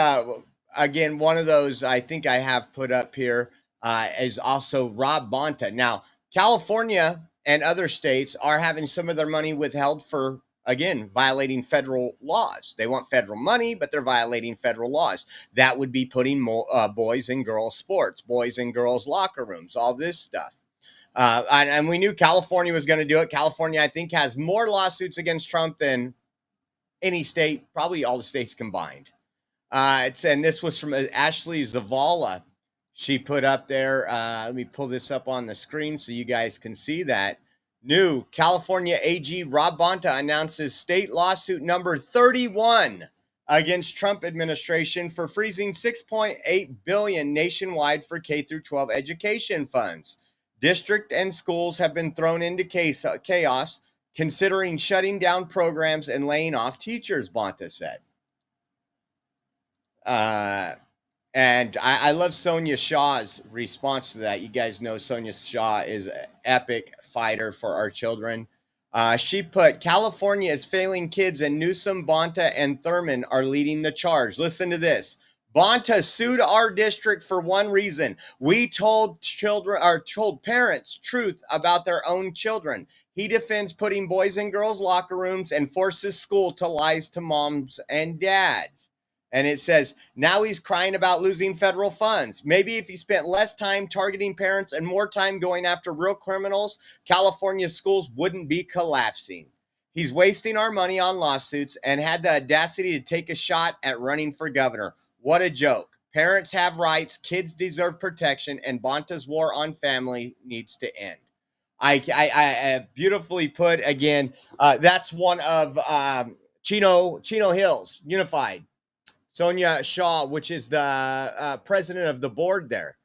Again, one of those I think I have put up here is also Rob Bonta. Now, California and other states are having some of their money withheld for, again, violating federal laws. They want federal money, but they're violating federal laws. That would be putting boys and girls sports, boys and girls locker rooms, all this stuff. And we knew California was going to do it. California, I think, has more lawsuits against Trump than any state, probably all the states combined. And this was from Ashley Zavala. She put up there, let me pull this up on the screen so you guys can see that. New California AG Rob Bonta announces state lawsuit number 31 against Trump administration for freezing $6.8 billion nationwide for K-12 education funds. District and schools have been thrown into chaos, considering shutting down programs and laying off teachers, Bonta said. And I love Sonia Shaw's response to that. You guys know Sonia Shaw is an epic fighter for our children. She put, California is failing kids, and Newsom, Bonta, and Thurmond are leading the charge. Listen to this. Bonta sued our district for one reason. We told parents truth about their own children. He defends putting boys in girls' locker rooms and forces school to lies to moms and dads. And it says, now he's crying about losing federal funds. Maybe if he spent less time targeting parents and more time going after real criminals, California schools wouldn't be collapsing. He's wasting our money on lawsuits and had the audacity to take a shot at running for governor. What a joke. Parents have rights, kids deserve protection, and Bonta's war on family needs to end. I beautifully put, again, that's one of Chino Hills, Unified. Sonia Shaw, which is the president of the board there.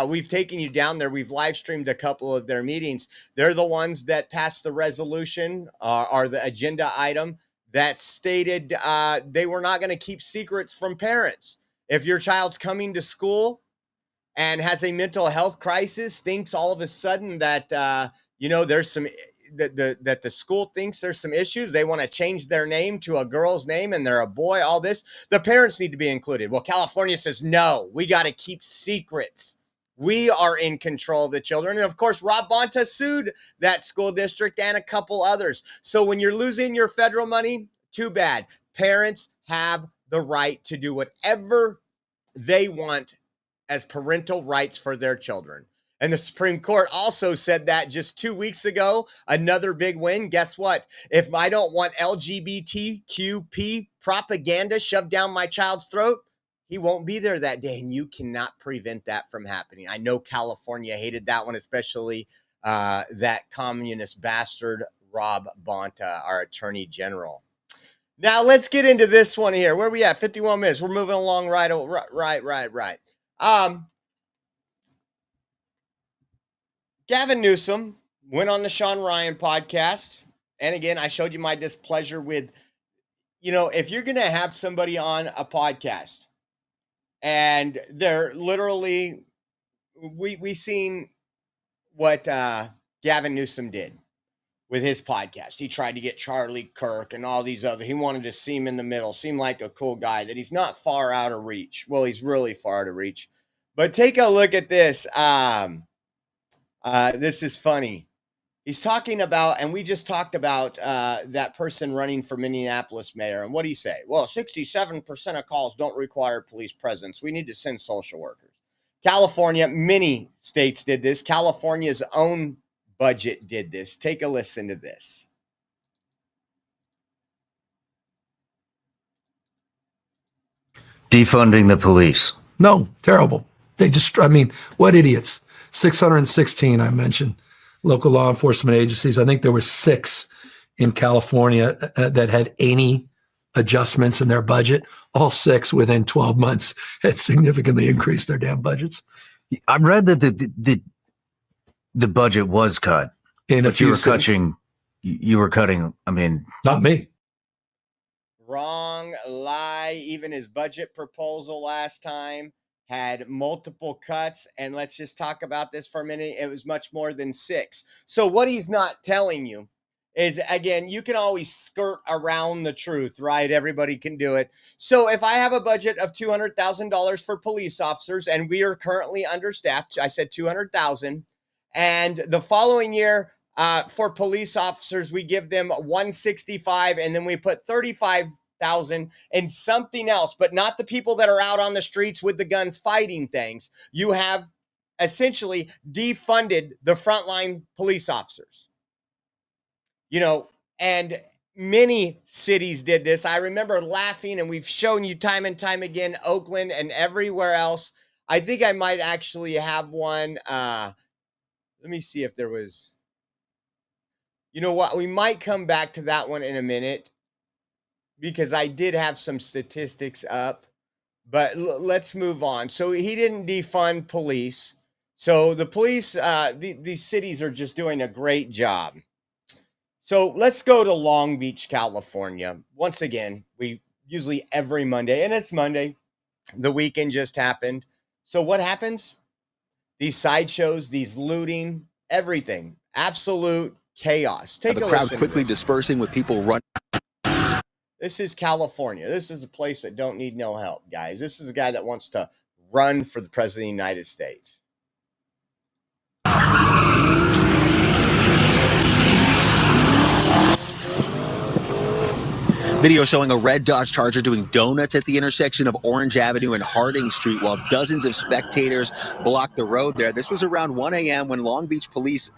We've taken you down there. We've live streamed a couple of their meetings. They're the ones that passed the resolution or the agenda item that stated they were not going to keep secrets from parents. If your child's coming to school and has a mental health crisis, thinks all of a sudden that, there's some, that the school thinks there's some issues, they want to change their name to a girl's name and they're a boy, all this, the parents need to be included. Well, California says, no, we got to keep secrets. We are in control of the children. And of course, Rob Bonta sued that school district and a couple others. So when you're losing your federal money, too bad. Parents have the right to do whatever they want as parental rights for their children. And the Supreme Court also said that just 2 weeks ago, another big win. Guess what? If I don't want LGBTQP propaganda shoved down my child's throat, he won't be there that day, and you cannot prevent that from happening. I know California hated that one, especially that communist bastard, Rob Bonta, our attorney general. Now, let's get into this one here. Where are we at? 51 minutes. We're moving along right. Gavin Newsom went on the Sean Ryan podcast. And again, I showed you my displeasure with, if you're going to have somebody on a podcast, and they're literally, we seen what Gavin Newsom did with his podcast. He tried to get Charlie Kirk and all these other, he wanted to seem in the middle, seem like a cool guy, that he's not far out of reach. Well, he's really far out of reach. But take a look at this. This is funny. He's talking about, and we just talked about that person running for Minneapolis mayor. And what did he say? Well, 67% of calls don't require police presence. We need to send social workers. California, many states did this. California's own budget did this. Take a listen to this. Defunding the police. No, terrible. They just, what idiots. 616, I mentioned, local law enforcement agencies. I think there were 6 in California that had any adjustments in their budget. All 6 within 12 months had significantly increased their damn budgets. I read that the budget was cut. But you were cutting, not me. Wrong, lie. Even his budget proposal last time had multiple cuts. And let's just talk about this for a minute. It was much more than 6. So what he's not telling you is, again, you can always skirt around the truth, right? Everybody can do it. So if I have a budget of $200,000 for police officers, and we are currently understaffed, I said 200,000, and the following year for police officers, we give them 165, and then we put 35,000 and something else, but not the people that are out on the streets with the guns fighting things. You have essentially defunded the frontline police officers. And many cities did this. I remember laughing, and we've shown you time and time again, Oakland and everywhere else. I think I might actually have one. Let me see if there was, you know what? We might come back to that one in a minute, because I did have some statistics up, but let's move on. So he didn't defund police. So the police, these cities are just doing a great job. So let's go to Long Beach, California. Once again, we usually every Monday, and it's Monday, the weekend just happened. So what happens? These sideshows, these looting, everything, absolute chaos. Take a listen. The crowd quickly dispersing with people running. This is California. This is a place that don't need no help, guys. This is a guy that wants to run for the president of the United States. Video showing a red Dodge Charger doing donuts at the intersection of Orange Avenue and Harding Street while dozens of spectators blocked the road there. This was around 1 a.m. when Long Beach police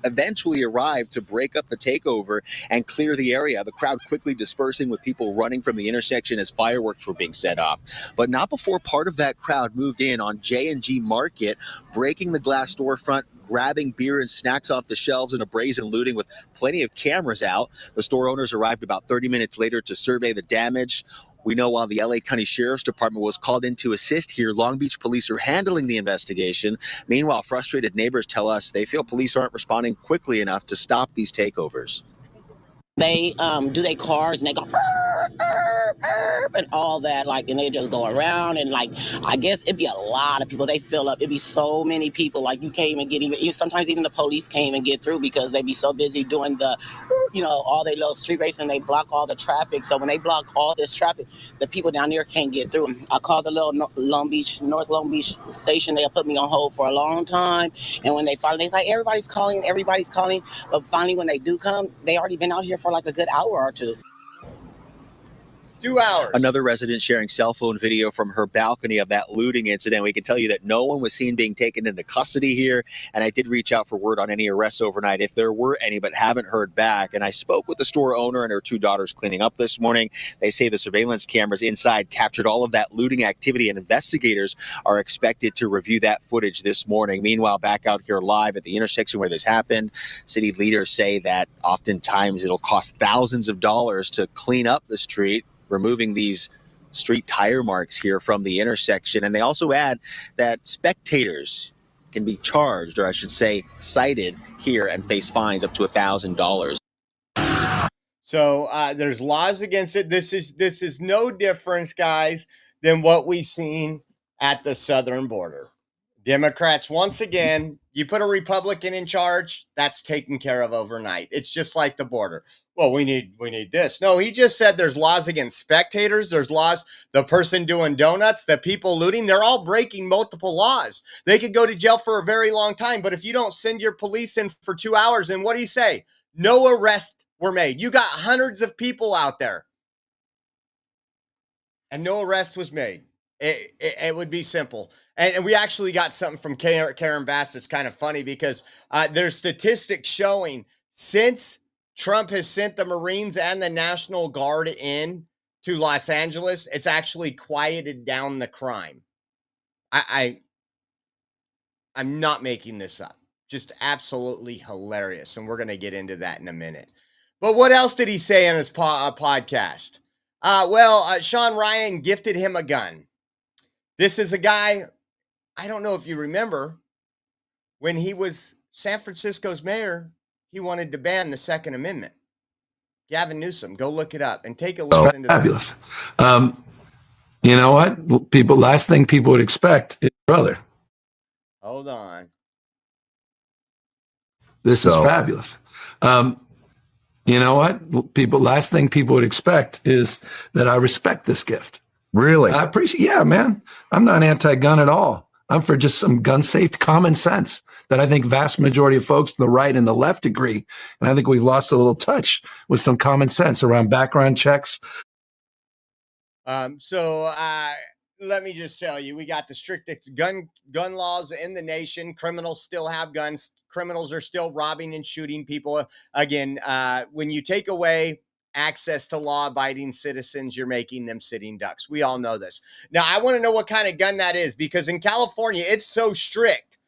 eventually arrived to break up the takeover and clear the area. The crowd quickly dispersing with people running from the intersection as fireworks were being set off. But not before part of that crowd moved in on J&G Market, breaking the glass storefront, grabbing beer and snacks off the shelves in a brazen looting with plenty of cameras out. The store owners arrived about 30 minutes later to survey the damage. We know while the LA County Sheriff's Department was called in to assist here, Long Beach police are handling the investigation. Meanwhile, frustrated neighbors tell us they feel police aren't responding quickly enough to stop these takeovers. They do their cars and they go and all that, like, and they just go around and like, I guess it'd be a lot of people. They fill up. It'd be so many people, like you can't even get even sometimes even the police can't even get through because they be so busy doing the, all their little street racing. They block all the traffic. So when they block all this traffic, the people down there can't get through. I called the little North Long Beach station. They'll put me on hold for a long time. And when they finally, they're like, everybody's calling. But finally, when they do come, they already been out here for like a good hour or two. 2 hours. Another resident sharing cell phone video from her balcony of that looting incident. We can tell you that no one was seen being taken into custody here. And I did reach out for word on any arrests overnight, if there were any, but haven't heard back. And I spoke with the store owner and her 2 daughters cleaning up this morning. They say the surveillance cameras inside captured all of that looting activity, and investigators are expected to review that footage this morning. Meanwhile, back out here live at the intersection where this happened, city leaders say that oftentimes it'll cost thousands of dollars to clean up the street, removing these street tire marks here from the intersection. And they also add that spectators can be charged, or I should say cited here, and face fines up to $1,000. So there's laws against it. This is no difference, guys, than what we've seen at the southern border. Democrats, once again, you put a Republican in charge, that's taken care of overnight. It's just like the border. Well, we need this. No, he just said there's laws against spectators. There's laws, the person doing donuts, the people looting, they're all breaking multiple laws. They could go to jail for a very long time. But if you don't send your police in for 2 hours, and what do you say? No arrests were made. You got hundreds of people out there, and no arrest was made. It would be simple. And we actually got something from Karen Bass that's kind of funny, because there's statistics showing since Trump has sent the Marines and the National Guard in to Los Angeles, it's actually quieted down the crime. I'm not making this up. Just absolutely hilarious. And we're going to get into that in a minute. But what else did he say on his podcast? Sean Ryan gifted him a gun. This is a guy, I don't know if you remember, when he was San Francisco's mayor, he wanted to ban the Second Amendment. Gavin Newsom, go look it up and take a listen to fabulous. This. You know what? Last thing people would expect is brother. Hold on. This is fabulous. You know what? Last thing people would expect is that I respect this gift. Really? I appreciate. Yeah, man. I'm not anti-gun at all. I'm for just some gun safe common sense that I think vast majority of folks on the right and the left agree. And I think we've lost a little touch with some common sense around background checks. Let me just tell you, we got the strictest gun laws in the nation. Criminals still have guns. Criminals are still robbing and shooting people. Again, when you take away access to law-abiding citizens, you're making them sitting ducks. We all know this. Now, I want to know what kind of gun that is, because in California, it's so strict.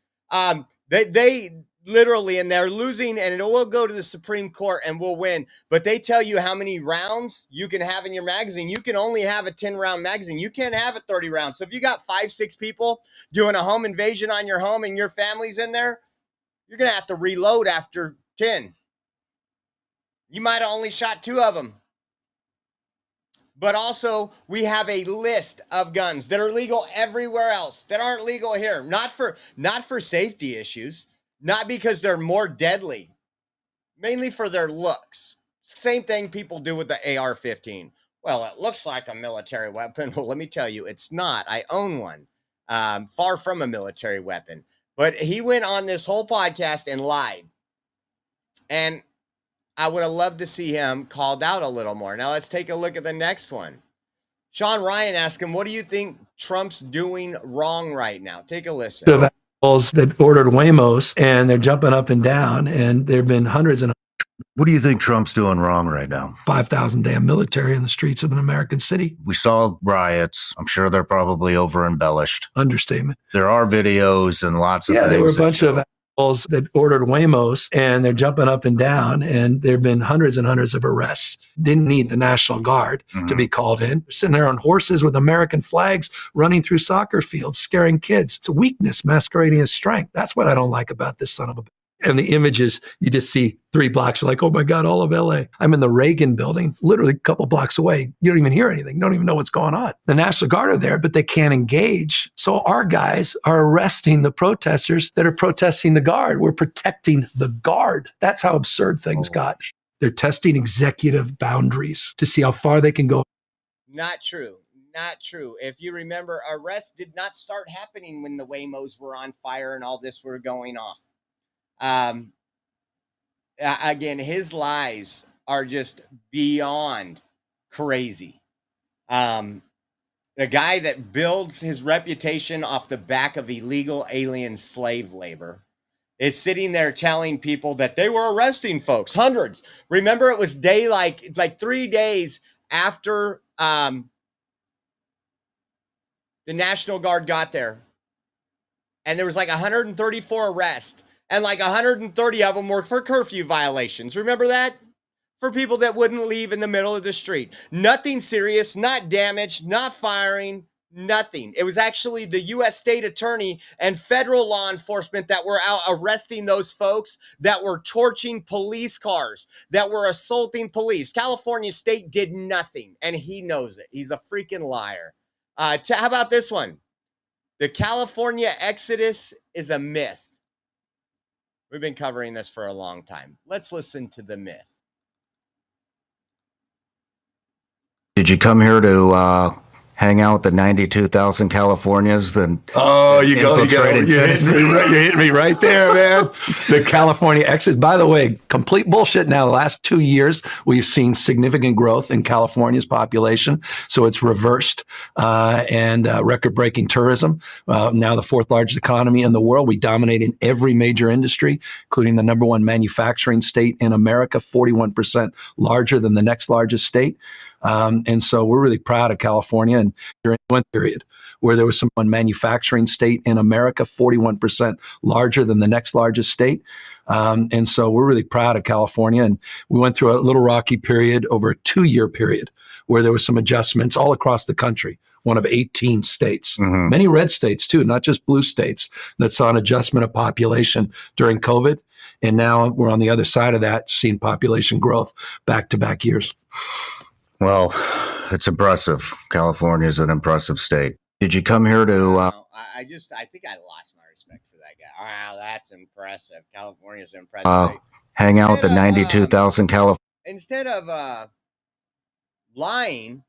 They literally, and they're losing, and it will go to the Supreme Court and we'll win. But they tell you how many rounds you can have in your magazine. You can only have a 10-round magazine. You can't have a 30 round. So if you got 5-6 people doing a home invasion on your home and your family's in there, you're going to have to reload after 10. You might have only shot 2 of them. But also, we have a list of guns that are legal everywhere else that aren't legal here. Not for safety issues, not because they're more deadly, mainly for their looks. Same thing people do with the AR-15. Well, it looks like a military weapon. Well, let me tell you, it's not. I own one. Far from a military weapon. But he went on this whole podcast and lied. And I would have loved to see him called out a little more. Now let's take a look at the next one. Sean Ryan asked him, what do you think Trump's doing wrong right now? Take a listen. That ordered Waymos, and they're jumping up and down, and there have been hundreds and What do you think Trump's doing wrong right now? 5,000 damn military in the streets of an American city. We saw riots. I'm sure they're probably over embellished. Understatement. There are videos and lots of things. Yeah, there were a bunch of that ordered Waymos, and they're jumping up and down, and there have been hundreds and hundreds of arrests. Didn't need the National Guard to be called in. They're sitting there on horses with American flags running through soccer fields, scaring kids. It's a weakness masquerading as strength. That's what I don't like about this son of a bitch. And the images, you just see 3 blocks, you're like, oh my God, all of LA. I'm in the Reagan building, literally a couple blocks away. You don't even hear anything. You don't even know what's going on. The National Guard are there, but they can't engage. So our guys are arresting the protesters that are protesting the Guard. We're protecting the Guard. That's how absurd things got. They're testing executive boundaries to see how far they can go. Not true. Not true. If you remember, arrests did not start happening when the Waymos were on fire and all this were going off. Again, his lies are just beyond crazy. The guy that builds his reputation off the back of illegal alien slave labor is sitting there telling people that they were arresting folks, hundreds. Remember, it was like 3 days after the National Guard got there, and there was like 134 arrests. And like 130 of them were for curfew violations. Remember that? For people that wouldn't leave in the middle of the street. Nothing serious, not damage, not firing, nothing. It was actually the U.S. state attorney and federal law enforcement that were out arresting those folks that were torching police cars, that were assaulting police. California state did nothing, and he knows it. He's a freaking liar. How about this one? The California exodus is a myth. We've been covering this for a long time. Let's listen to the myth. Did you come here to hang out with the 92,000 Californians? Then you hit me right there, man. The California exodus. By the way, complete bullshit. Now, the last 2 years, we've seen significant growth in California's population. So it's reversed and record-breaking tourism. Now the 4th largest economy in the world. We dominate in every major industry, including the #1 manufacturing state in America, 41% larger than the next largest state. And so we're really proud of California. And during one period where there was some manufacturing state in America, 41% larger than the next largest state. And so we're really proud of California. And we went through a little rocky period over a 2-year period where there was some adjustments all across the country, one of 18 states, many red states too, not just blue states, that saw an adjustment of population during COVID. And now we're on the other side of that, seeing population growth back-to-back years. Well, it's impressive. California is an impressive state. Did you come here to... I think I lost my respect for that guy. Wow, that's impressive. California's an impressive state. Hang out with the 92,000 California... Instead of lying,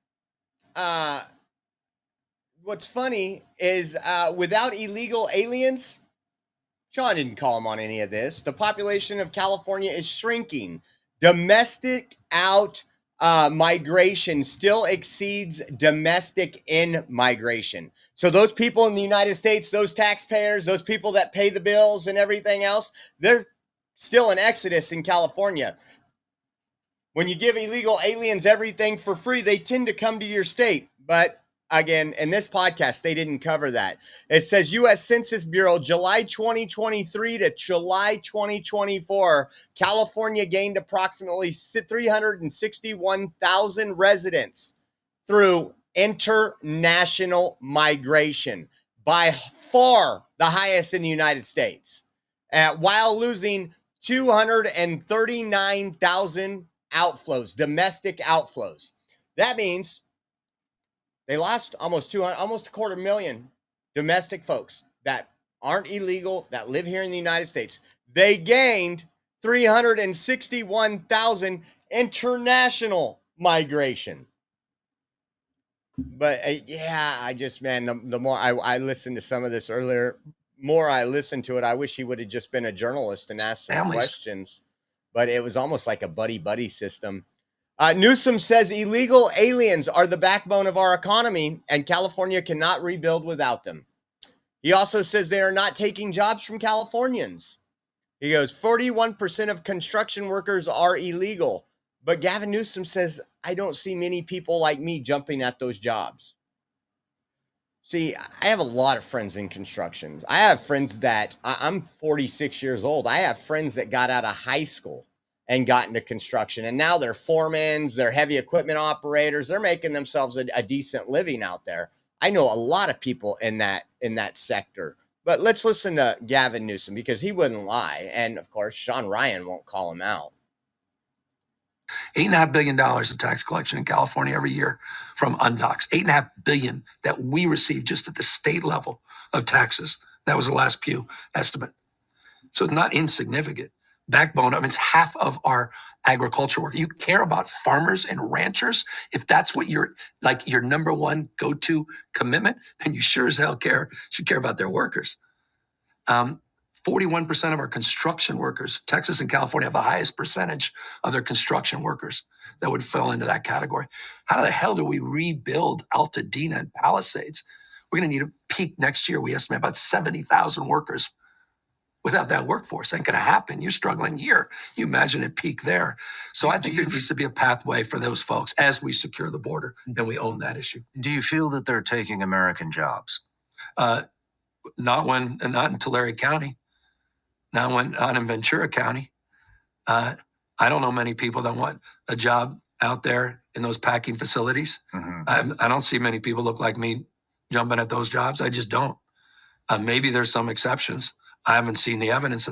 what's funny is without illegal aliens, Sean didn't call him on any of this. The population of California is shrinking. Domestic out migration still exceeds domestic in migration. So those people in the United States, those taxpayers, those people that pay the bills and everything else, they're still an exodus in California. When you give illegal aliens everything for free, they tend to come to your state. But again, in this podcast, they didn't cover that. It says U.S. Census Bureau, July 2023 to July 2024, California gained approximately 361,000 residents through international migration, by far the highest in the United States, while losing 239,000 outflows, domestic outflows. That means they lost almost 250,000 domestic folks that aren't illegal, that live here in the United States. They gained 361,000 international migration. But the more I listened to some of this earlier, more I listened to it, I wish he would have just been a journalist and asked some questions. But it was almost like a buddy-buddy system. Newsom says illegal aliens are the backbone of our economy, and California cannot rebuild without them. He also says they are not taking jobs from Californians. He goes, 41% of construction workers are illegal. But Gavin Newsom says, I don't see many people like me jumping at those jobs. See, I have a lot of friends in constructions. I have friends that I'm 46 years old. I have friends that got out of high school and got into construction, and now they're foremans, they're heavy equipment operators. They're making themselves a decent living out there. I know a lot of people in that sector. But let's listen to Gavin Newsom because he wouldn't lie, and of course, Sean Ryan won't call him out. $8.5 billion of tax collection in California every year from undocs. $8.5 billion that we receive just at the state level of taxes. That was the last Pew estimate. So not insignificant. Backbone, I mean, it's half of our agriculture work. You care about farmers and ranchers. If that's what your number one go-to commitment, then you sure as hell should care about their workers. 41% of our construction workers, Texas and California have the highest percentage of their construction workers that would fall into that category. How the hell do we rebuild Altadena and Palisades? We're going to need a peak next year. We estimate about 70,000 workers. Without that workforce, ain't going to happen. You're struggling here. You imagine a peak there. So I think there needs to be a pathway for those folks as we secure the border, and we own that issue. Do you feel that they're taking American jobs? Not in Tulare County. Not in Ventura County. I don't know many people that want a job out there in those packing facilities. Mm-hmm. I don't see many people look like me jumping at those jobs. I just don't. Maybe there's some exceptions. I haven't seen the evidence.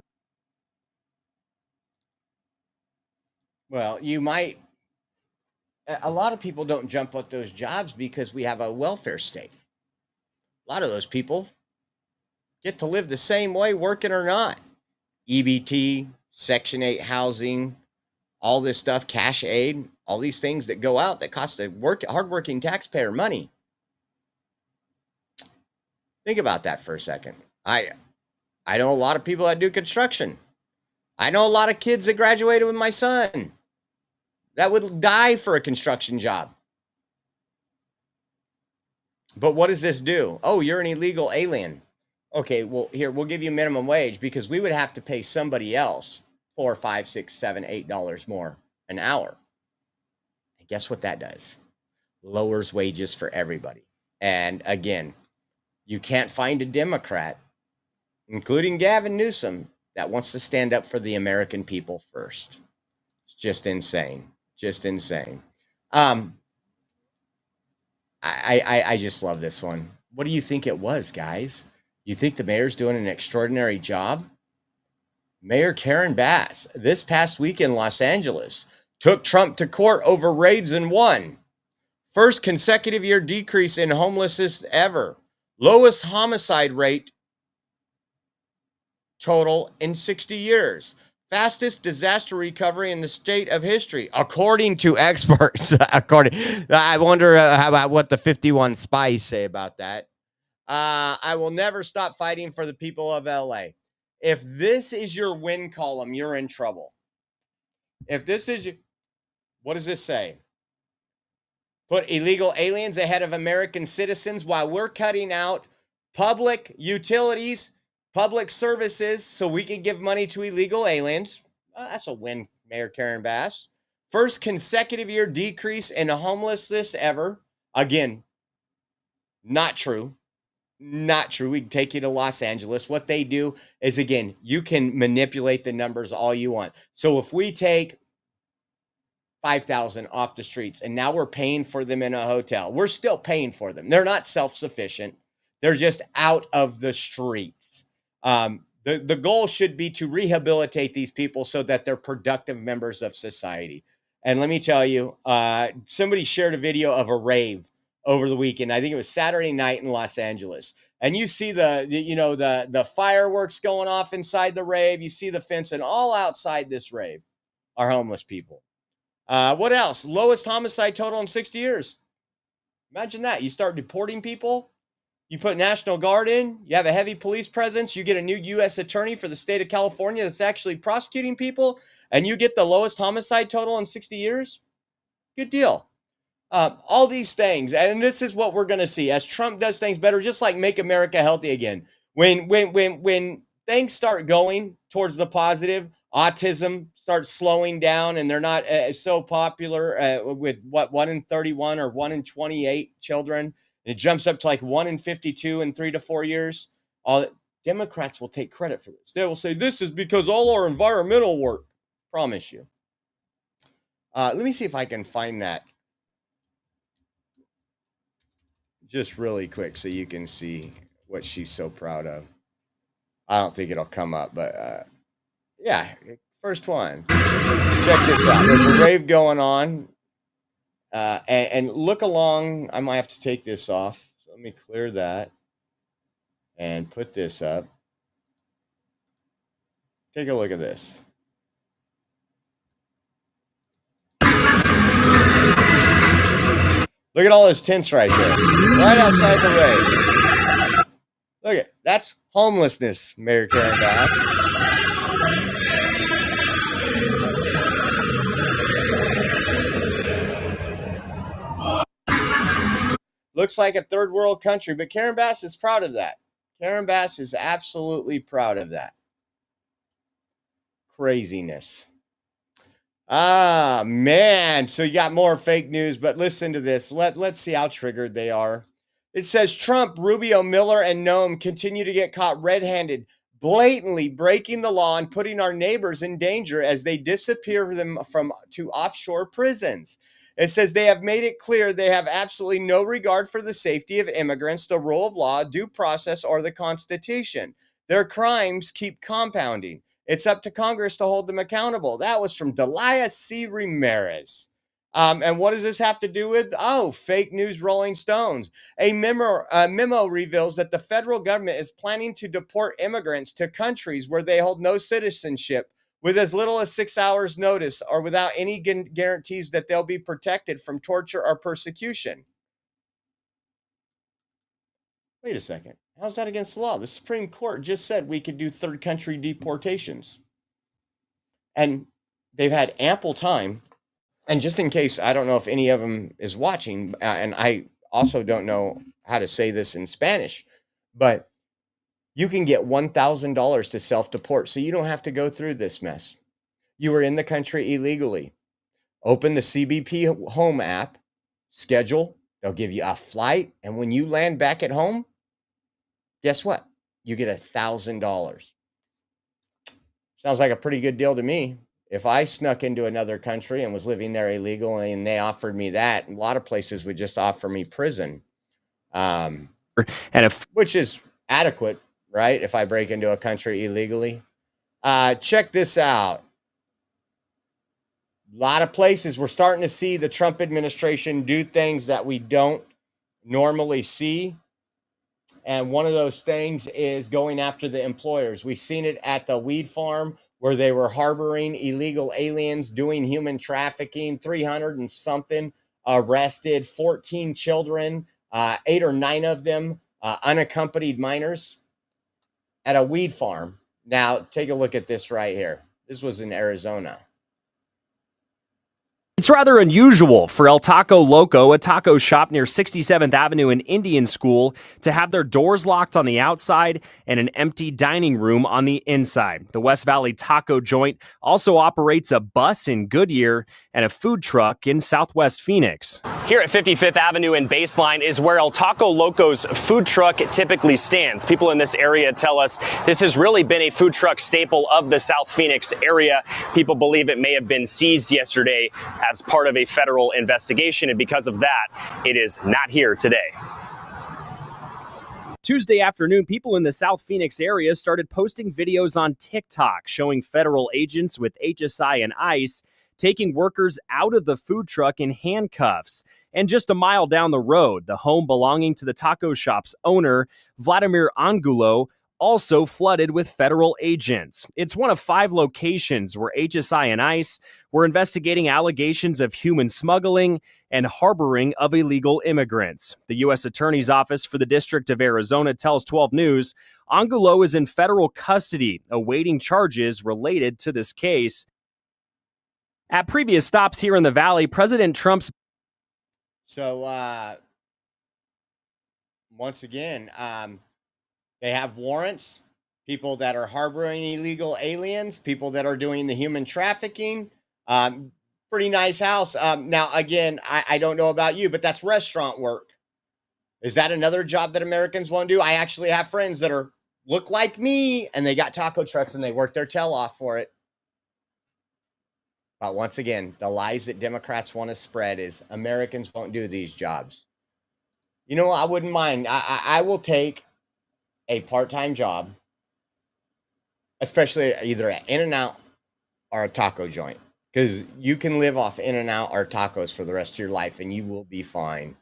Well, you might. A lot of people don't jump at those jobs because we have a welfare state. A lot of those people get to live the same way, working or not. EBT, Section 8 housing, all this stuff, cash aid, all these things that go out that cost the hardworking taxpayer money. Think about that for a second. I know a lot of people that do construction. I know a lot of kids that graduated with my son that would die for a construction job. But what does this do? Oh, you're an illegal alien. Okay, well, here, we'll give you minimum wage because we would have to pay somebody else $4, $5, $6, $7, $8 more an hour. And guess what that does? Lowers wages for everybody. And again, you can't find a Democrat, including Gavin Newsom, that wants to stand up for the American people first. It's just insane. Just insane. I just love this one. What do you think it was, guys? You think the mayor's doing an extraordinary job? Mayor Karen Bass, this past week in Los Angeles, took Trump to court over raids and won. First consecutive year decrease in homelessness ever. Lowest homicide rate total in 60 years. Fastest disaster recovery in the state of history, according to experts. I wonder how about what the 51 spies say about that. I will never stop fighting for the people of LA. If this is your win column, you're in trouble. If this is, what does this say? Put illegal aliens ahead of American citizens while we're cutting out public utilities, public services, so we can give money to illegal aliens. That's a win, Mayor Karen Bass. First consecutive year decrease in homelessness ever. Again, not true. Not true. We can take you to Los Angeles. What they do is, again, you can manipulate the numbers all you want. So if we take 5,000 off the streets and now we're paying for them in a hotel, we're still paying for them. They're not self-sufficient. They're just out of the streets. The goal should be to rehabilitate these people so that they're productive members of society. And let me tell you, somebody shared a video of a rave over the weekend. I think it was Saturday night in Los Angeles. And you see the fireworks going off inside the rave. You see the fence, and all outside this rave are homeless people. What else? Lowest homicide total in 60 years. Imagine that. You start deporting people. You put National Guard in. You have a heavy police presence. You get a new U.S. attorney for the state of California that's actually prosecuting people. And you get the lowest homicide total in 60 years. Good deal. All these things. And this is what we're going to see as Trump does things better, just like Make America Healthy Again. When things start going towards the positive, autism starts slowing down and they're not so popular with 1 in 31 or 1 in 28 children and it jumps up to like 1 in 52 in 3 to 4 years, all Democrats will take credit for this. They will say, this is because all our environmental work. Promise you. Let me see if I can find that just really quick so you can see what she's so proud of. I don't think it'll come up, but yeah, first one. Check this out. There's a rave going on. And look along. I might have to take this off. So let me clear that and put this up. Take a look at this. Look at all those tents right there, right outside the rave. Look at that's homelessness, Mayor Karen Bass. Looks like a third world country, but Karen Bass is proud of that. Karen Bass is absolutely proud of that. Craziness. Ah, man. So you got more fake news, but listen to this. Let's see how triggered they are. It says Trump, Rubio, Miller, and Noem continue to get caught red-handed, blatantly breaking the law and putting our neighbors in danger as they disappear them to offshore prisons. It says they have made it clear they have absolutely no regard for the safety of immigrants, the rule of law, due process, or the Constitution. Their crimes keep compounding. It's up to Congress to hold them accountable. That was from Delia C. Ramirez. And what does this have to do with? Oh, fake news, Rolling Stones. A memo reveals that the federal government is planning to deport immigrants to countries where they hold no citizenship with as little as 6 hours notice or without any guarantees that they'll be protected from torture or persecution. Wait a second. How's that against the law? The Supreme Court just said we could do third country deportations. And they've had ample time. And just in case, I don't know if any of them is watching, and I also don't know how to say this in Spanish, but you can get $1,000 to self-deport, so you don't have to go through this mess. You were in the country illegally. Open the CBP Home app, schedule, they'll give you a flight, and when you land back at home, guess what? You get $1,000. Sounds like a pretty good deal to me. If I snuck into another country and was living there illegally and they offered me that, a lot of places would just offer me prison, which is adequate, right? If I break into a country illegally. Check this out. A lot of places we're starting to see the Trump administration do things that we don't normally see. And one of those things is going after the employers. We've seen it at the weed farm where they were harboring illegal aliens, doing human trafficking, 300 and something arrested, 14 children, 8 or 9 of them unaccompanied minors at a weed farm. Now, take a look at this right here. This was in Arizona. It's rather unusual for El Taco Loco, a taco shop near 67th Avenue and Indian School, to have their doors locked on the outside and an empty dining room on the inside. The West Valley Taco Joint also operates a bus in Goodyear and a food truck in Southwest Phoenix. Here at 55th Avenue and Baseline is where El Taco Loco's food truck typically stands. People in this area tell us this has really been a food truck staple of the South Phoenix area. People believe it may have been seized yesterday as part of a federal investigation, and because of that, it is not here today. Tuesday afternoon, people in the South Phoenix area started posting videos on TikTok showing federal agents with HSI and ICE taking workers out of the food truck in handcuffs. And just a mile down the road, the home belonging to the taco shop's owner, Vladimir Angulo, also flooded with federal agents. It's one of 5 locations where HSI and ICE were investigating allegations of human smuggling and harboring of illegal immigrants. The U.S. Attorney's Office for the District of Arizona tells 12 News Angulo is in federal custody, awaiting charges related to this case. At previous stops here in the Valley, President Trump's... So, once again, they have warrants, people that are harboring illegal aliens, people that are doing the human trafficking. Pretty nice house. Now, again, I don't know about you, but that's restaurant work. Is that another job that Americans won't do? I actually have friends that look like me, and they got taco trucks, and they work their tail off for it. But once again, the lies that Democrats want to spread is Americans won't do these jobs. You know, I wouldn't mind. I will take a part-time job, especially either at In-N-Out or a taco joint, because you can live off In-N-Out or tacos for the rest of your life, and you will be fine.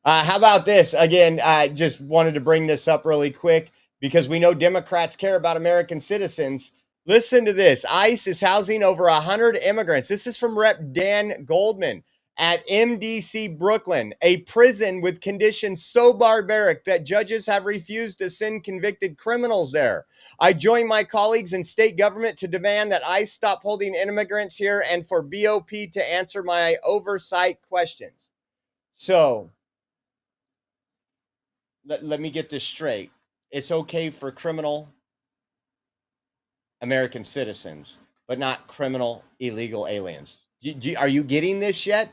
How about this? Again, I just wanted to bring this up really quick because we know Democrats care about American citizens. Listen to this. ICE is housing over 100 immigrants. This is from Rep. Dan Goldman at MDC Brooklyn, a prison with conditions so barbaric that judges have refused to send convicted criminals there. I join my colleagues in state government to demand that ICE stop holding immigrants here and for BOP to answer my oversight questions. So, let me get this straight. It's okay for criminal American citizens, but not criminal illegal aliens. Are you getting this yet?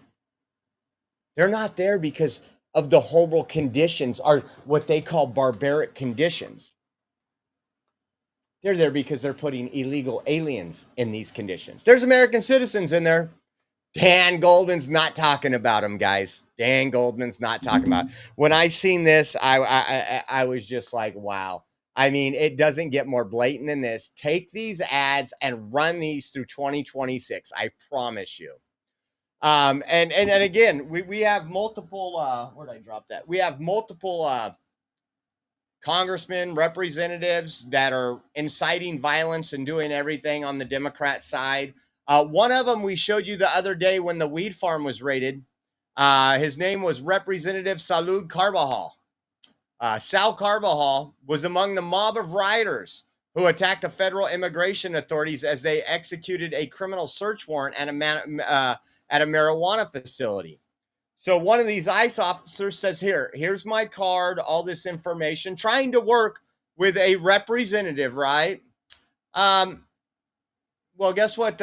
They're not there because of the horrible conditions, or what they call barbaric conditions. They're there because they're putting illegal aliens in these conditions. There's American citizens in there. Dan Goldman's not talking about them, guys. Dan Goldman's not talking about. When I seen this, I was just like, wow. I mean, it doesn't get more blatant than this. Take these ads and run these through 2026. I promise you. And again, we have multiple. Where did I drop that? We have multiple congressmen, representatives that are inciting violence and doing everything on the Democrat side. One of them we showed you the other day when the weed farm was raided. His name was Representative Salud Carbajal. Sal Carbajal was among the mob of rioters who attacked the federal immigration authorities as they executed a criminal search warrant at a marijuana facility. So one of these ICE officers says, here's my card, all this information, trying to work with a representative, right? Well, guess what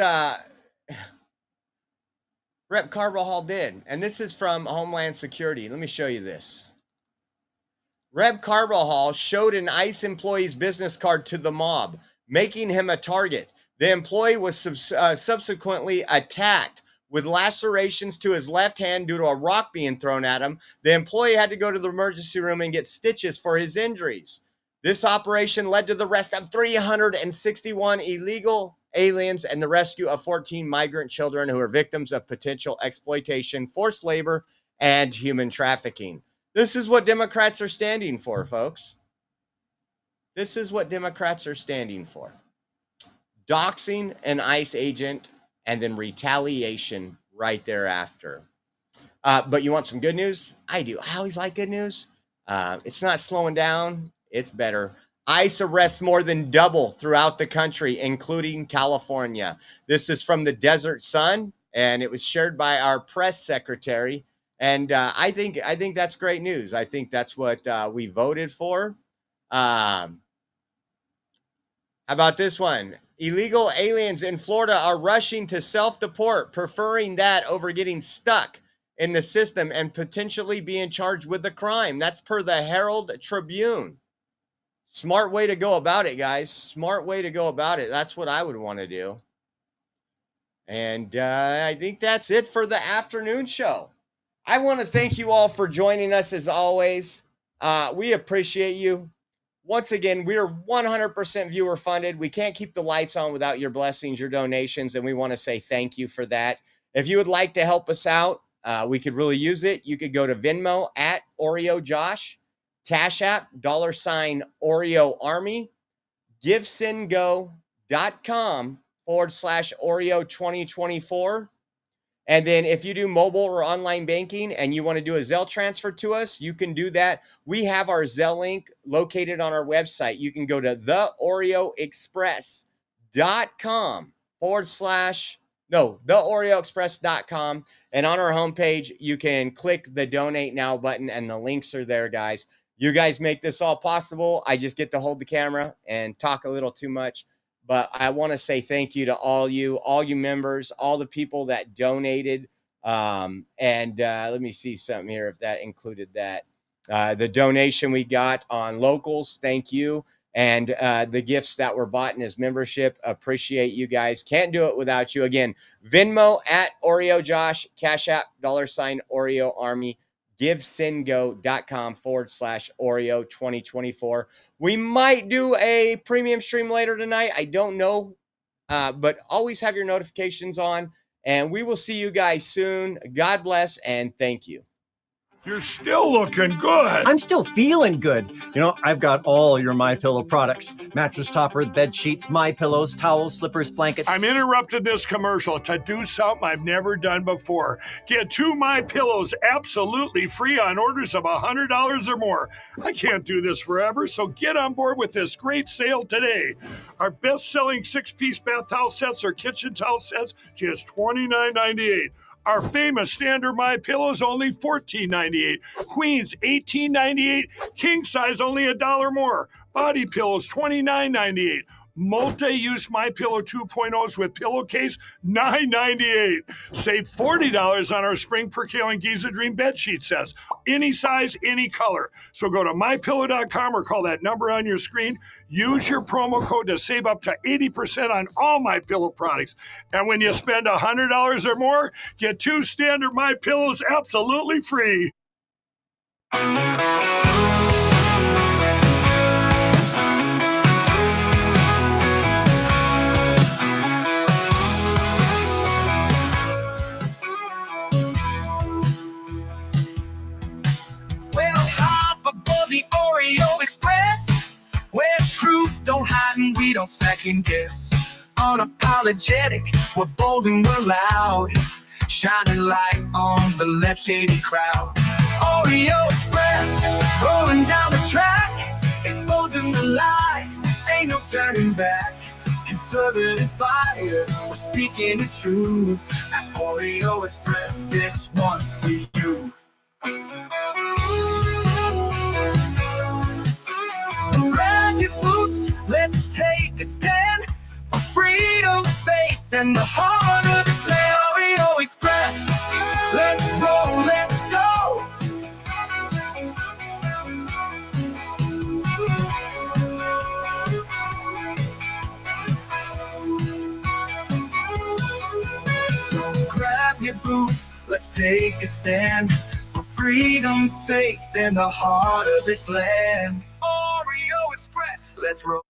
Rep. Carbajal did? And this is from Homeland Security. Let me show you this. Rep. Carbajal showed an ICE employee's business card to the mob, making him a target. The employee was subsequently attacked with lacerations to his left hand due to a rock being thrown at him. The employee had to go to the emergency room and get stitches for his injuries. This operation led to the arrest of 361 illegal aliens and the rescue of 14 migrant children who are victims of potential exploitation, forced labor, and human trafficking. This is what Democrats are standing for, folks. This is what Democrats are standing for. Doxing an ICE agent and then retaliation right thereafter. But you want some good news? I do. I always like good news. It's not slowing down. It's better. ICE arrests more than double throughout the country, including California. This is from the Desert Sun, and it was shared by our press secretary. And I think that's great news. I think that's what we voted for. How about this one? Illegal aliens in Florida are rushing to self-deport, preferring that over getting stuck in the system and potentially being charged with a crime. That's per the Herald Tribune. Smart way to go about it, guys. Smart way to go about it. That's what I would want to do. And I think that's it for the afternoon show. I want to thank you all for joining us as always. We appreciate you. Once again, we are 100% viewer funded. We can't keep the lights on without your blessings, your donations, and we want to say thank you for that. If you would like to help us out, we could really use it. You could go to Venmo at Oreo Josh, Cash App, $Oreo Army, GiveSendGo.com/Oreo 2024. And then if you do mobile or online banking and you want to do a Zelle transfer to us, you can do that. We have our Zelle link located on our website. You can go to theoreoexpress.com. And on our homepage, you can click the donate now button and the links are there, guys. You guys make this all possible. I just get to hold the camera and talk a little too much. But I want to say thank you to all you members, all the people that donated. Let me see something here if that included that. The donation we got on locals, thank you. And the gifts that were bought in his membership, appreciate you guys. Can't do it without you. Again, Venmo at Oreo Josh, Cash App, $Oreo Army, GiveSendGo.com/Oreo 2024. We might do a premium stream later tonight. I don't know, but always have your notifications on. And we will see you guys soon. God bless and thank you. You're still looking good. I'm still feeling good. You know, I've got all your MyPillow products. Mattress topper, bed sheets, MyPillows, towels, slippers, blankets. I'm interrupted this commercial to do something I've never done before. Get 2 MyPillows absolutely free on orders of $100 or more. I can't do this forever, so get on board with this great sale today. Our best-selling 6-piece bath towel sets or kitchen towel sets, just $29.98. Our famous standard MyPillows only $14.98. Queens $18.98. King size only $1 more. Body pillows $29.98. Multi-use MyPillow 2.0s with pillowcase $9.98. Save $40 on our Spring Percale and Giza Dream bedsheet sets. Any size, any color. So go to MyPillow.com or call that number on your screen. Use your promo code to save up to 80% on all MyPillow products. And when you spend $100 or more, get 2 standard MyPillows absolutely free. Well, hop above the Oreo Express, where truth don't hide and we don't second guess. Unapologetic, we're bold and we're loud, shining light on the left shady crowd. Oreo Express, rolling down the track, exposing the lies, ain't no turning back. Conservative fire, we're speaking the truth. At Oreo Express, this one's for you. So grab your boots, let's take a stand for freedom, faith, and the heart of this land. Oreo Express, let's roll, let's go. So grab your boots, let's take a stand for freedom, faith, and the heart of this land. Oreo Express, let's roll.